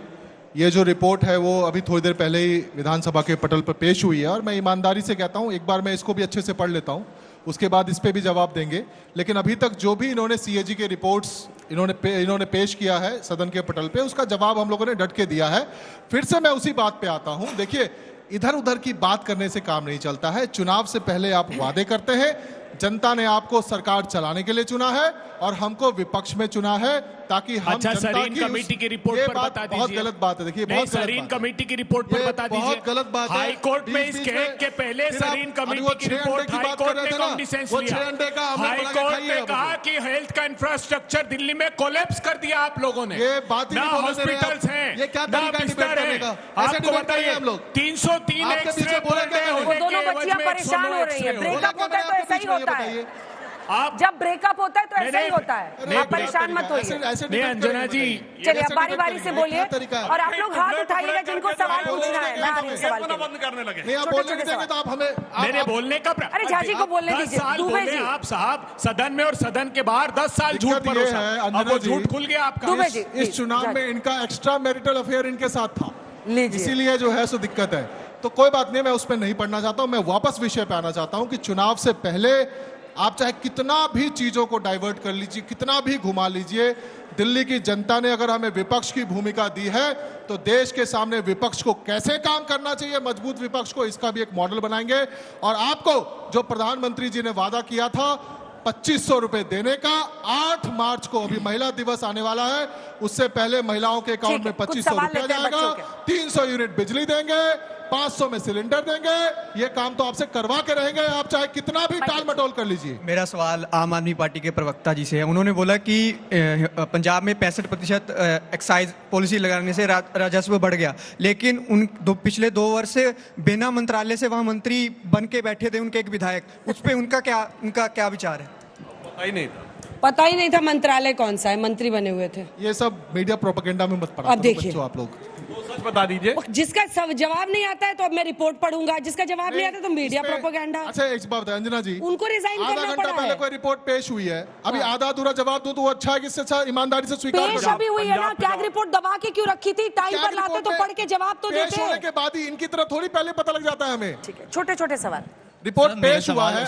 ये जो रिपोर्ट है वो अभी थोड़ी देर पहले ही विधानसभा के पटल पर पेश हुई है, और मैं ईमानदारी से कहता हूँ एक बार मैं इसको भी अच्छे से पढ़ लेता हूँ, उसके बाद इस पे भी जवाब देंगे। लेकिन अभी तक जो भी इन्होंने सीएजी के रिपोर्ट्स इन्होंने पेश किया है सदन के पटल पे, उसका जवाब हम लोगों ने डट के दिया है। फिर से मैं उसी बात पे आता हूं। देखिए, इधर उधर की बात करने से काम नहीं चलता है। चुनाव से पहले आप वादे करते हैं, जनता ने आपको सरकार चलाने के लिए चुना है और हमको विपक्ष में चुना है ताकि हम अच्छा, सरीन कमेटी की रिपोर्ट पर बता दीजिए। बहुत गलत बात है। देखिए, बहुत सरीन कमेटी की रिपोर्ट पर बता दीजिए। बहुत गलत बात है। हाई कोर्ट में इस केस के पहले सरीन कमेटी की रिपोर्ट हाई कोर्ट ने कॉग्निसेंस लिया। हाई कोर्ट ने कहा कि हेल्थ का इंफ्रास्ट्रक्चर दिल्ली में कोलैप्स कर दिया आप लोगों ने। ये बात ही ना हॉस्पिटल्स हैं, ना बिस्तर है। आपको बताइए 303 एक्स-रे पर डे होने के एवज में 109 एक्स-रे हो रहे हैं। ब्रेकअप होता है तो ऐसा ही होता है। जब ब्रेकअप होता है तो ऐसा ही होता है, आप परेशान मत होइए। नहीं अंजना जी, चलिए अब बारी बारी से बोलिए और आप लोग हाथ उठाइएगा जिनको सवाल पूछना है। मैं आ रही हूं सवाल के लिए। नहीं, आप बोलने नहीं देंगे तो आप हमें मेरे बोलने का अरे झाजी को बोलने दीजिए। दुबे जी आप साहब सदन में और सदन के बाहर 10 साल झूठ परोसा, अब वो झूठ खुल गया आपका। इस चुनाव में इनका एक्स्ट्रा मैरिटल अफेयर इनके साथ था, इसीलिए जो है सो दिक्कत है। तो कोई बात नहीं, मैं उस पर नहीं पढ़ना चाहता हूं। मैं वापस विषय पे आना चाहता हूं कि चुनाव से पहले आप चाहे कितना भी चीजों को डाइवर्ट कर लीजिए, कितना भी घुमा लीजिए, दिल्ली की जनता ने अगर हमें विपक्ष की भूमिका दी है तो देश के सामने विपक्ष को कैसे काम करना चाहिए, मजबूत विपक्ष को, इसका भी एक मॉडल बनाएंगे। और आपको जो प्रधानमंत्री जी ने वादा किया था 2500 रुपए देने का, 8 मार्च को अभी महिला दिवस आने वाला है, उससे पहले महिलाओं के अकाउंट में 2500 रुपया जाएगा, 300 यूनिट बिजली देंगे, 500 में सिलेंडर देंगे। ये काम तो आपसे करवा के रहेंगे, आप चाहे कितना भी टाल मटोल कर लीजिए। मेरा सवाल आम आदमी पार्टी के प्रवक्ता जी से है। उन्होंने बोला कि पंजाब में 65% एक्साइज पॉलिसी लगाने से राजस्व बढ़ गया, लेकिन पिछले 2 वर्ष से बिना मंत्रालय से वहां मंत्री बन के बैठे थे उनके एक विधायक, उस पर उनका क्या विचार है? पता ही नहीं था मंत्रालय कौन सा है, मंत्री बने हुए थे। ये सब मीडिया प्रोपेगेंडा में मत पढ़ा। अब देखिए आप लोग सच बता दीजिए। जिसका जवाब नहीं आता है तो अब मैं रिपोर्ट पढ़ूंगा, जिसका जवाब नहीं आता तो मीडिया प्रोपेगेंडा। अच्छा एक बात है अंजना जी, उनको रिजाइन करना पड़ा है। आधा घंटा पहले कोई रिपोर्ट पेश हुई है, अभी आधा अधूरा जवाब दूं तो वो अच्छा है, किससे अच्छा ईमानदारी से स्वीकार पेश अभी हुई है ना। कैग रिपोर्ट दबा के क्यों रखी थी? टाइम पर लाते तो पढ़ के जवाब तो देते। पेश होने के बाद ही इनकी तरह थोड़ी पहले पता लग जाता है हमें। ठीक है, छोटे छोटे सवाल। रिपोर्ट पेश हुआ है,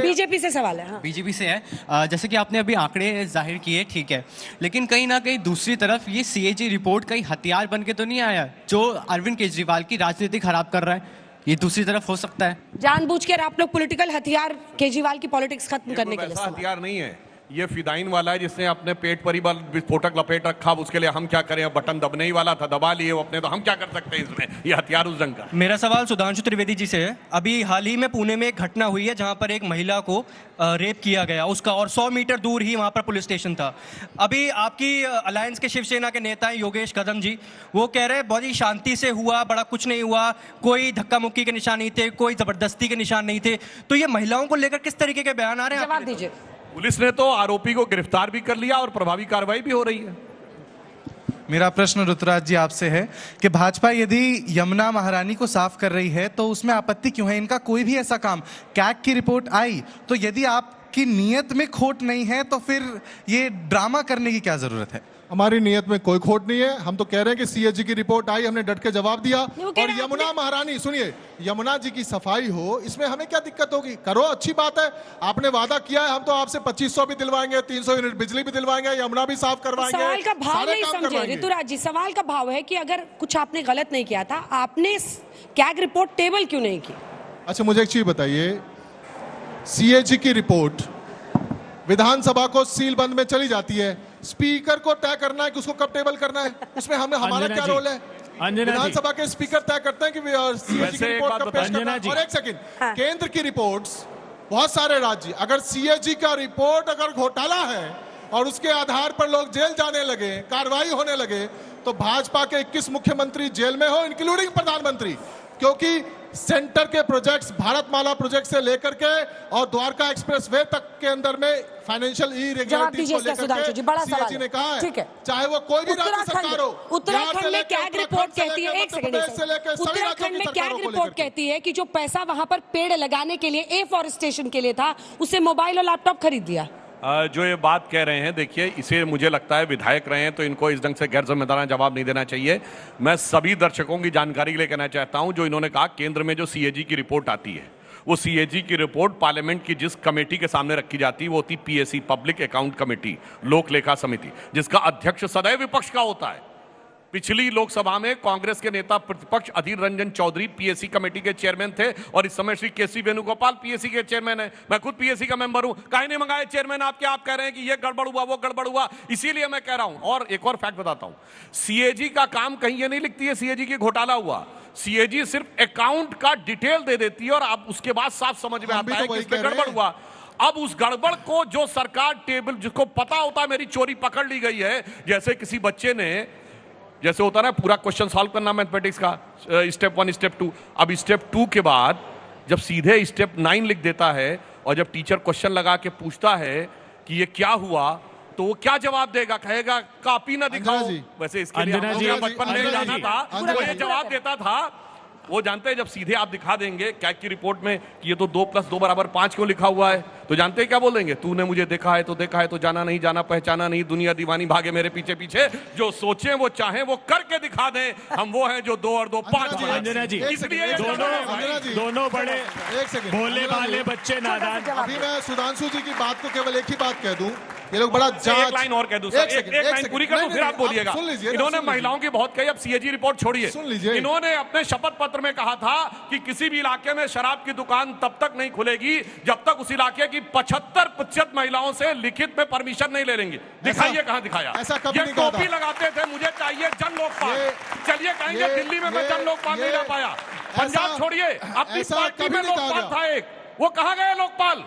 बीजेपी से सवाल है। बीजेपी से है। जैसे कि आपने अभी आंकड़े जाहिर किए, ठीक है, लेकिन कहीं ना कहीं दूसरी तरफ ये सीएजी रिपोर्ट कहीं हथियार बन के तो नहीं आया जो अरविंद केजरीवाल की राजनीति खराब कर रहा है? ये दूसरी तरफ हो सकता है जानबूझकर आप लोग पॉलिटिकल हथियार केजरीवाल की पॉलिटिक्स खत्म करने के लिए। हथियार नहीं है, ये फिदाइन वाला है जिसने अपने पेट पर ही विस्फोटक लपेट रखा। उसके लिए हम क्या करें? बटन दबने ही वाला था, दबा लिए वो अपने, तो हम क्या कर सकते हैं इसमें? ये हथियार उस जंग का। मेरा सवाल सुधांशु त्रिवेदी जी से है। अभी हाल ही में पुणे में एक घटना हुई है जहां पर एक महिला को रेप किया गया उसका, और 100 मीटर दूर ही वहां पर पुलिस स्टेशन था। अभी आपकी अलायंस के शिवसेना के नेता हैं योगेश कदम जी, वो कह रहे हैं बहुत ही शांति से हुआ, बड़ा कुछ नहीं हुआ, कोई धक्का मुक्की के निशान नहीं थे, कोई जबरदस्ती के निशान नहीं थे। तो ये महिलाओं को लेकर किस तरीके के बयान आ रहे हैं? जवाब दीजिए। पुलिस ने तो आरोपी को गिरफ्तार भी कर लिया और प्रभावी कार्रवाई भी हो रही है। मेरा प्रश्न ऋतुराज जी आपसे है कि भाजपा यदि यमुना महारानी को साफ कर रही है तो उसमें आपत्ति क्यों है? इनका कोई भी ऐसा काम, कैग की रिपोर्ट आई तो यदि आपकी नीयत में खोट नहीं है तो फिर ये ड्रामा करने की क्या जरूरत है? हमारी नीयत में कोई खोट नहीं है। हम तो कह रहे हैं कि सीएजी की रिपोर्ट आई, हमने डट के जवाब दिया। और यमुना महारानी, सुनिए, यमुना जी की सफाई हो, इसमें हमें क्या दिक्कत होगी? करो, अच्छी बात है। आपने वादा किया है, हम तो आपसे 2500 भी दिलवाएंगे, 300 यूनिट बिजली भी दिलवाएंगे, यमुना भी साफ करवाएंगे। सवाल का भाव नहीं समझे ऋतुराज जी। सवाल का भाव है कि अगर कुछ आपने गलत नहीं किया था, आपने कैग रिपोर्ट टेबल क्यों नहीं की? अच्छा मुझे एक चीज बताइए, सीएजी की रिपोर्ट विधानसभा को सील बंद में चली जाती है, स्पीकर को तय करना है कि उसको कब टेबल करना है, उसमें हमारा क्या रोल है? विधानसभा के स्पीकर तय करते हैं कि सीएजी की रिपोर्ट कब पेश करना है। और एक सेकंड, केंद्र की रिपोर्ट्स, बहुत सारे राज्य, अगर सीएजी का रिपोर्ट अगर घोटाला है और उसके आधार पर लोग जेल जाने लगे, कार्रवाई होने लगे, तो भाजपा के 21 मुख्यमंत्री जेल में हो, इंक्लूडिंग प्रधानमंत्री, क्योंकि सेंटर के प्रोजेक्ट्स, भारतमाला प्रोजेक्ट से लेकर के और द्वारका एक्सप्रेस वे तक के अंदर में फाइनेंशियल इरेगुलरिटीज को लेकर के सीएजी ने कहा है, चाहे वो कोई भी राज्य सरकार हो। उत्तराखंड में कैग रिपोर्ट कहती है, एक सेकंड, उत्तराखंड में कैग रिपोर्ट कहती है कि जो पैसा वहां पर पेड़ लगाने के लिए, एफॉरेस्टेशन के लिए था, उससे मोबाइल और लैपटॉप खरीद लिया। जो ये बात कह रहे हैं, देखिए, इसे मुझे लगता है विधायक रहे हैं तो इनको इस ढंग से गैर जिम्मेदाराना जवाब नहीं देना चाहिए। मैं सभी दर्शकों की जानकारी के लिए कहना चाहता हूं, जो इन्होंने कहा केंद्र में जो सीएजी की रिपोर्ट आती है, वो सीएजी की रिपोर्ट पार्लियामेंट की जिस कमेटी के सामने रखी जाती है वो होती पीएसी, पब्लिक अकाउंट कमेटी, लोक लेखा समिति, जिसका अध्यक्ष सदैव विपक्ष का होता है। पिछली लोकसभा में कांग्रेस के नेता प्रतिपक्ष अधीर रंजन चौधरी पीएसी कमेटी के चेयरमैन थे और इस समय श्री केसी वेणुगोपाल पीएसी के चेयरमैन है। मैं खुद पीएसी का मेंबर हूं। काहे नहीं मंगाए चेयरमैन आपके? आप कह रहे हैं कि ये गड़बड़ हुआ, वो गड़बड़ हुआ, इसीलिए मैं कह रहा हूं। और एक और फैक्ट बताता हूं, सीएजी का काम कहीं ये नहीं लिखती है सीएजी की घोटाला हुआ। सीएजी सिर्फ अकाउंट का डिटेल दे देती है और अब उसके बाद साफ समझ में आता है कि इसमें गड़बड़ हुआ। अब उस गड़बड़ को जो सरकार टेबल, जिसको पता होता है मेरी चोरी पकड़ ली गई है, जैसे किसी बच्चे ने, जैसे होता है ना पूरा क्वेश्चन सॉल्व करना मैथमेटिक्स का, स्टेप 1 स्टेप 2, अब स्टेप 2 के बाद जब सीधे स्टेप 9 लिख देता है और जब टीचर क्वेश्चन लगा के पूछता है कि ये क्या हुआ, तो वो क्या जवाब देगा? कहेगा कॉपी ना दिखाओ। वैसे इसके लिए बचपन में जाना था, वो ये जवाब देता था। वो जानते हैं जब सीधे आप दिखा देंगे कैग की रिपोर्ट में कि ये तो 2 + 2 = 5 क्यों लिखा हुआ है, तो जानते हैं क्या बोलेंगे? तूने मुझे देखा है तो जाना नहीं, जाना पहचाना नहीं, दुनिया दीवानी भागे मेरे पीछे पीछे, जो सोचे वो चाहे वो करके दिखा दें, हम वो हैं जो 2 और 2 5। अंजना जी, इसलिए दोनों बड़े भोले भाले बच्चे नादान। अभी मैं सुधांशु जी की बात को केवल एक ही बात कह दूं, ये लोग बड़ा जांच। एक लाइन और कह दूं सर, एक लाइन पूरी कर दूं फिर आप बोलिएगा। इन्होंने महिलाओं की बहुत कही, अब सीएजी रिपोर्ट छोड़िए। इन्होंने अपने शपथ पत्र में कहा था कि किसी भी इलाके में शराब की दुकान तब तक नहीं खुलेगी जब तक उस इलाके की 75% महिलाओं से लिखित में परमिशन नहीं ले लेंगे। दिखाइए कहां दिखाया? ये टोपी लगाते थे मुझे चाहिए जन लोकपाल, चलिए कहेंगे दिल्ली में मैं जन लोकपाल नहीं ला पाया। पंजाब छोड़िए, अपनी पार्टी में लोकपाल था एक, वो कहां गए लोकपाल?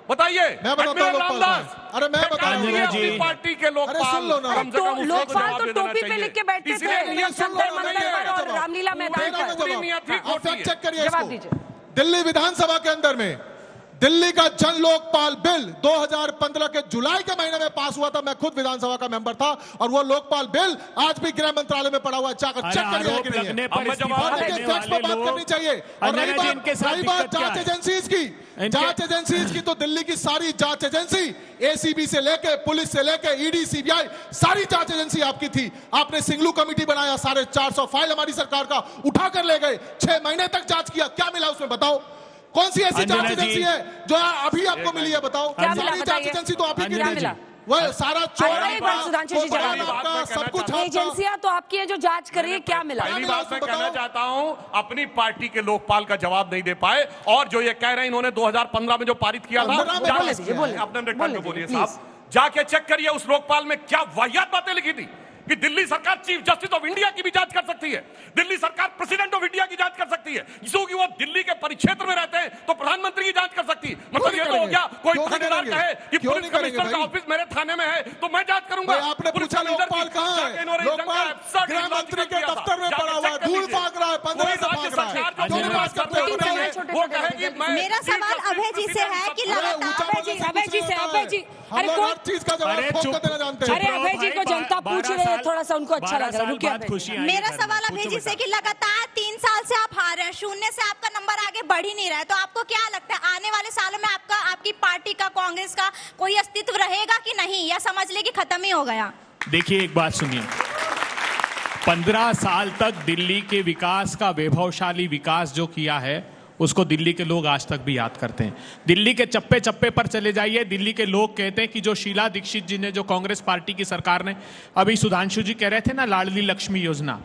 बताइए। मैं बताता हूं रामदास, अरे मैं बता रहा हूं अपनी पार्टी के लोकपाल, लोकपाल तो टोपी पे लिख के बैठते थे जंतर मंतर पर और रामलीला मैदान पर। फैक्ट चेक करिए इसको। दिल्ली विधानसभा के अंदर में दिल्ली का जन लोकपाल बिल 2015 के जुलाई के महीने में पास हुआ था। मैं खुद विधानसभा का मेंबर था और वो लोकपाल बिल आज भी गृह मंत्रालय में पड़ा हुआ है, जाकर चेक करिए कि नहीं है। फैक्ट्स पर बात करनी चाहिए। और रही बात जांच एजेंसीज की, जांच एजेंसीज की तो दिल्ली की सारी जांच एजेंसी, एसीबी से लेके पुलिस से लेके ईडी सीबीआई सारी जांच एजेंसी आपकी थी। आपने सिंगलू कमेटी बनाया, 450 फाइल हमारी सरकार का उठा कर ले गए, 6 महीने तक जांच किया, क्या मिला उसमें बताओ? कौन सी ऐसी जांच एजेंसी है जो अभी आपको मिली है? बताओ। सारी जांच एजेंसी तो आप ही की थी, वो सारा सब कुछ एजेंसियां तो आपकी है जो जांच कर रही है, क्या मिला? पहली बात मैं कहना चाहता हूं, अपनी पार्टी के लोकपाल का जवाब नहीं दे पाए, और जो ये कह रहे हैं इन्होंने 2015 में जो पारित किया था, अपने रिटर्न में बोलिए साहब, जाके चेक करिए उस लोकपाल में क्या वाहियात बातें लिखी थी कि दिल्ली सरकार चीफ जस्टिस ऑफ इंडिया की भी जांच कर सकती है, दिल्ली सरकार प्रेसिडेंट ऑफ इंडिया की जांच कर सकती है, क्योंकि वो दिल्ली के परिक्षेत्र में रहते हैं तो प्रधानमंत्री की जांच कर सकती है। मतलब ये तो हो गया कोई थानेदार कहे कि पुलिस कमिश्नर का ऑफिस मेरे थाने में है तो मैं जांच करूंगा। आपने पूछा लोकपाल कहाँ है? लोकपाल गृह मंत्री के दफ्तर में पड़ा हुआ है, धूल फाक रहा है, 15 से फाक रहा है। वो कहेगी मेरा सवाल अभय जी से है कि अभय जी अरे कौन चीज का जवाब ठोक देना जानते हैं? अरे अभय जी को जनता पूछ रहे हैं, थोड़ा सा उनको अच्छा लग रहा है। मेरा सवाल अभय जी से कि लगातार 3 साल से आप हार रहे हैं, 0 से आपका नंबर आगे बढ़ ही नहीं रहा है, तो आपको क्या लगता है आने वाले सालों में आपकी पार्टी का, कांग्रेस का कोई अस्तित्व रहेगा कि नहीं, या समझ ले कि खत्म ही हो गया? देखिए एक बात सुनिए, 15 साल तक दिल्ली के विकास का, वैभवशाली विकास जो किया है उसको दिल्ली के लोग आज तक भी याद करते हैं। दिल्ली के चप्पे चप्पे पर चले जाइए, दिल्ली के लोग कहते हैं कि जो शीला दीक्षित जी ने, जो कांग्रेस पार्टी की सरकार ने, अभी सुधांशु जी कह रहे थे ना लाडली लक्ष्मी योजना,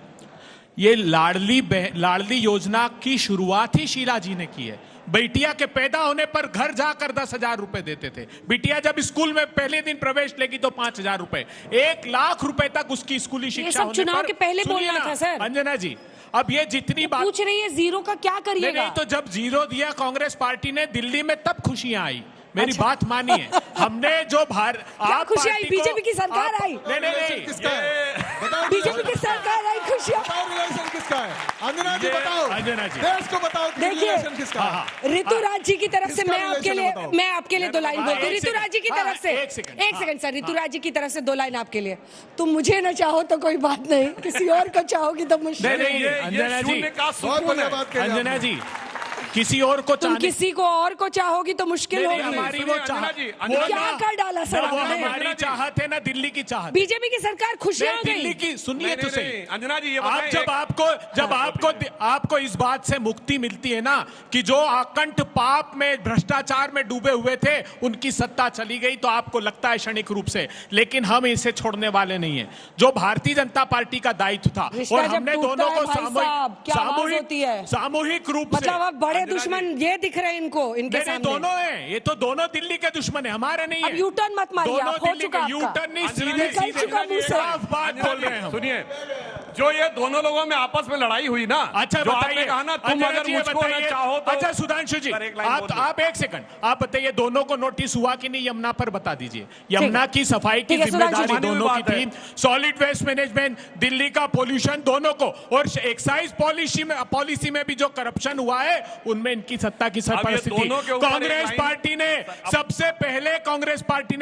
ये लाडली योजना की शुरुआत ही शीला जी ने की है। बिटिया के पैदा होने पर घर जाकर 10,000 रुपए देते थे, बिटिया जब स्कूल में पहले दिन प्रवेश लेगी तो 5,000 रुपए, 1 लाख रुपए तक उसकी स्कूली शिक्षा होने पर। चुनाव के पहले बोलना था सर। अंजना जी, अब ये जितनी बात पूछ रही है जीरो का क्या करिएगा? नहीं, तो जब जीरो दिया कांग्रेस पार्टी ने दिल्ली में तब खुशियां आई। मेरी बात मानिए, हमने जो आप खुशी आई, बीजेपी की सरकार आई। नहीं, किसका है? बीजेपी की सरकार आई, खुशियां। रिलेशन किसका है? अंजना जी बताओ, अंजना जी देश को बताओ रिलेशन किसका है? ऋतुराज जी की तरफ से मैं आपके लिए 2 लाइन बोलती हूँ। ऋतुराज जी की तरफ से एक सेकंड सर, ऋतुराज जी की तरफ से 2 लाइन आपके लिए। तुम मुझे ना चाहो तो कोई बात नहीं, किसी और को चाहोगी तो मुश्किल। अंजना जी, किसी और को, तुम किसी को और को चाहोगी तो मुश्किल होगी। हमारी वो चाहत, क्या कर डाला सर? वो हमारी चाहत है ना दिल्ली की चाहत। बीजेपी की सरकार खुशियां गई दिल्ली की। सुनिए तो सही अंजना जी, आपको इस बात से मुक्ति मिलती है ना कि जो अकंठ पाप में, भ्रष्टाचार में डूबे हुए थे, उनकी सत्ता चली गई तो आपको लगता है क्षणिक रूप से, लेकिन हम इसे छोड़ने वाले नहीं है। जो भारतीय जनता पार्टी का दायित्व था और हमने दोनों को सामूहिक रूप से, मतलब बड़े दुश्मन ये दिख रहे हैं इनको, इनके सामने दोनों हैं, ये तो दोनों दिल्ली के दुश्मन है, हमारे नहीं है। अब यूटर्न मत मारिए, आप हो चुका आपका। यूटर्न नहीं, सीधे बात बोल रहे हैं। सुनिए, जो ये दोनों लोगों में आपस में लड़ाई हुई ना, अच्छा जो बताइए, आपने कहा ना तुम अगर मुझको न चाहो तो। अच्छा सुधांशु जी, आप एक सेकंड, आप बताइए दोनों को नोटिस हुआ कि नहीं यमुना पर बता दीजिए। यमुना की सफाई की जिम्मेदारी दोनों की थी, सॉलिड वेस्ट मैनेजमेंट, दिल्ली का पोल्यूशन, दोनों को, और एक्साइज पॉलिसी में भी जो करप्शन हुआ है उनमें इनकी सत्ता की सरपरस्ती थी। कांग्रेस पार्टी ने सबसे पहले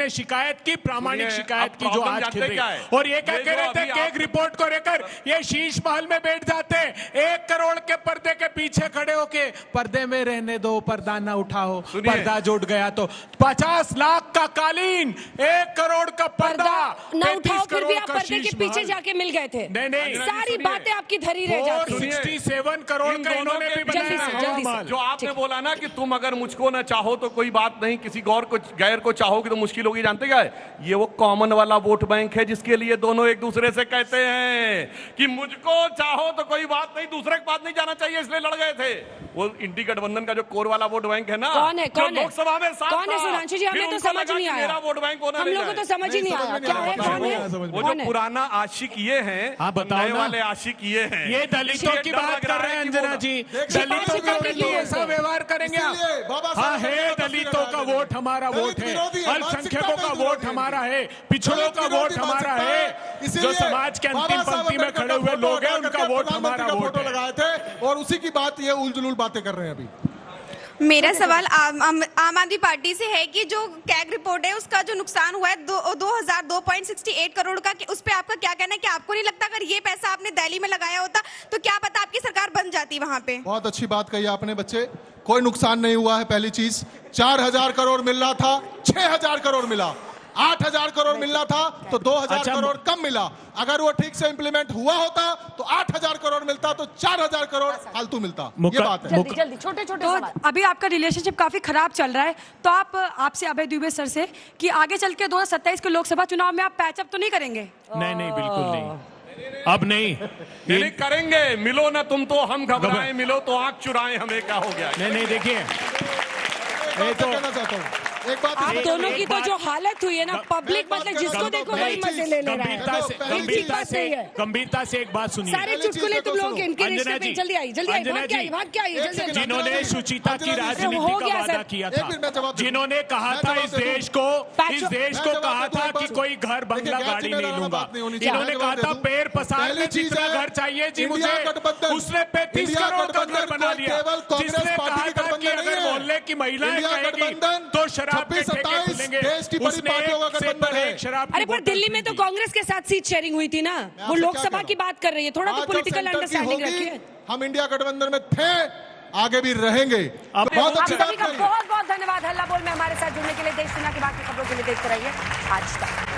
शिकायत की, प्रामाणिक शिकायत की, जो आज खिल रही है। और ये क्या कह रहे थे कि एक रिपोर्ट को लेकर ये शीश महल में बैठ जाते, 1 करोड़ के पर्दे के पीछे खड़े होके पर्दे में रहने दो, पर्दा ना उठाओ, पर्दा जुट गया तो 50 लाख का कालीन, 1 करोड़ का पर्दा ना उठाओ, फिर भी आप पर्दे के पीछे जाके मिल गए थे। नहीं, सारी बातें आपकी धरी रह जाती हैं। 67 करोड़ का इन्होंने भी बनाया। जो आपने बोला ना कि तुम अगर मुझको ना चाहो तो कोई बात नहीं, किसी गैर को चाहोगे तो मुश्किल होगी, जानते क्या है? ये वो कॉमन वाला वोट बैंक है जिसके लिए दोनों एक दूसरे से कहते हैं कि मुझको चाहो तो कोई बात नहीं, दूसरे के पास नहीं जाना चाहिए, इसलिए लड़ गए थे। वो इंडी गठबंधन का जो कोर वाला वोट बैंक है ना, कौन है लोकसभा में कौन है सुधांशु जी? हमें तो समझ नहीं आया, मेरा वोट बैंक होना, हम लोगों को तो समझ ही नहीं आया क्या है, कौन है? वो जो पुराना आशिक ये हैं, नए वाले आशिक ये हैं। ये दलितों की बात कर रहे हैं अंजना जी, दलितों के लिए ऐसा व्यवहार करेंगे आप? हाँ है, दलितों का वोट हमारा वोट है, अल्पसंख्यकों का वोट हमारा है, पिछड़ों का वोट हमारा है, जो समाज के अंतिम पंक्ति में खड़े हुए लोग हैं उनका वोट हमारा वोट है। लगाए थे और उसी की बात ये उलझुल बातें कर रहे हैं अभी। मेरा सवाल आम आदमी पार्टी से है कि जो कैग रिपोर्ट है उसका जो नुकसान हुआ है 2,268 करोड़ का, उस पे आपका क्या कहना है? कि आपको नहीं लगता अगर ये पैसा आपने दिल्ली में लगाया होता तो क्या पता आपकी सरकार बन जाती वहां पे? बहुत अच्छी बात कही आपने बच्चे, कोई नुकसान नहीं हुआ है। पहली चीज, 4,000 करोड़ मिल रहा था, 6,000 करोड़ मिला, 8,000 करोड़ मिलना था तो 2,000 करोड़ कम मिला। अगर वो ठीक से इंप्लीमेंट हुआ होता तो 8,000 करोड़ मिलता तो 4,000 करोड़ फालतू मिलता। ये बात है। जल्दी छोटे-छोटे तो अभी आपका रिलेशनशिप काफी खराब चल रहा है, तो आपसे अभय दुबे सर से कि आगे चल के 2027 के लोकसभा चुनाव में आप पैचअप तो नहीं करेंगे? नहीं बिल्कुल नहीं, अब नहीं करेंगे। मिलो ना तुम तो हम घबराए, मिलो तो आंख चुराए, हमें क्या हो गया? नहीं देखिए, कहना चाहता हूँ एक बात, आप दोनों की तो जो हालत हुई है ना, पब्लिक मतलब जिसको देखो वही मजे ले रहा है। गंभीरता से एक बात सुनिए, सारे चुटकुले तुम लोग इनके रिश्ते में। जल्दी आई भाग के आई जल्दी। जिन्होंने सुचिता की राजनीति का वादा किया था, जिन्होंने कहा था इस देश को कहा था कि कोई घर बंगला गाड़ी नहीं लूंगा, इन्होंने कहा था पैर पसारने जितना घर चाहिए जी मुझे, उसने 35 करोड़ का घर बना दिया। जिसने कहा था कि अगर मोहल्ले की महिलाएं कहेगी तो शराब के ठेके खुलेंगे, उसने एक शराब। अरे पर दिल्ली में तो कांग्रेस के साथ सीट शेयरिंग हुई थी ना, वो लोकसभा की बात कर रही है, थोड़ा तो पॉलिटिकल अंडरस्टैंडिंग रखिए। हम इंडिया गठबंधन में थे, आगे भी रहेंगे। बहुत अच्छी बात। बहुत बहुत धन्यवाद हल्ला बोल में हमारे साथ जुड़ने के लिए। देश दुनिया की बाकी खबरों के लिए देखते रहिए आज तक।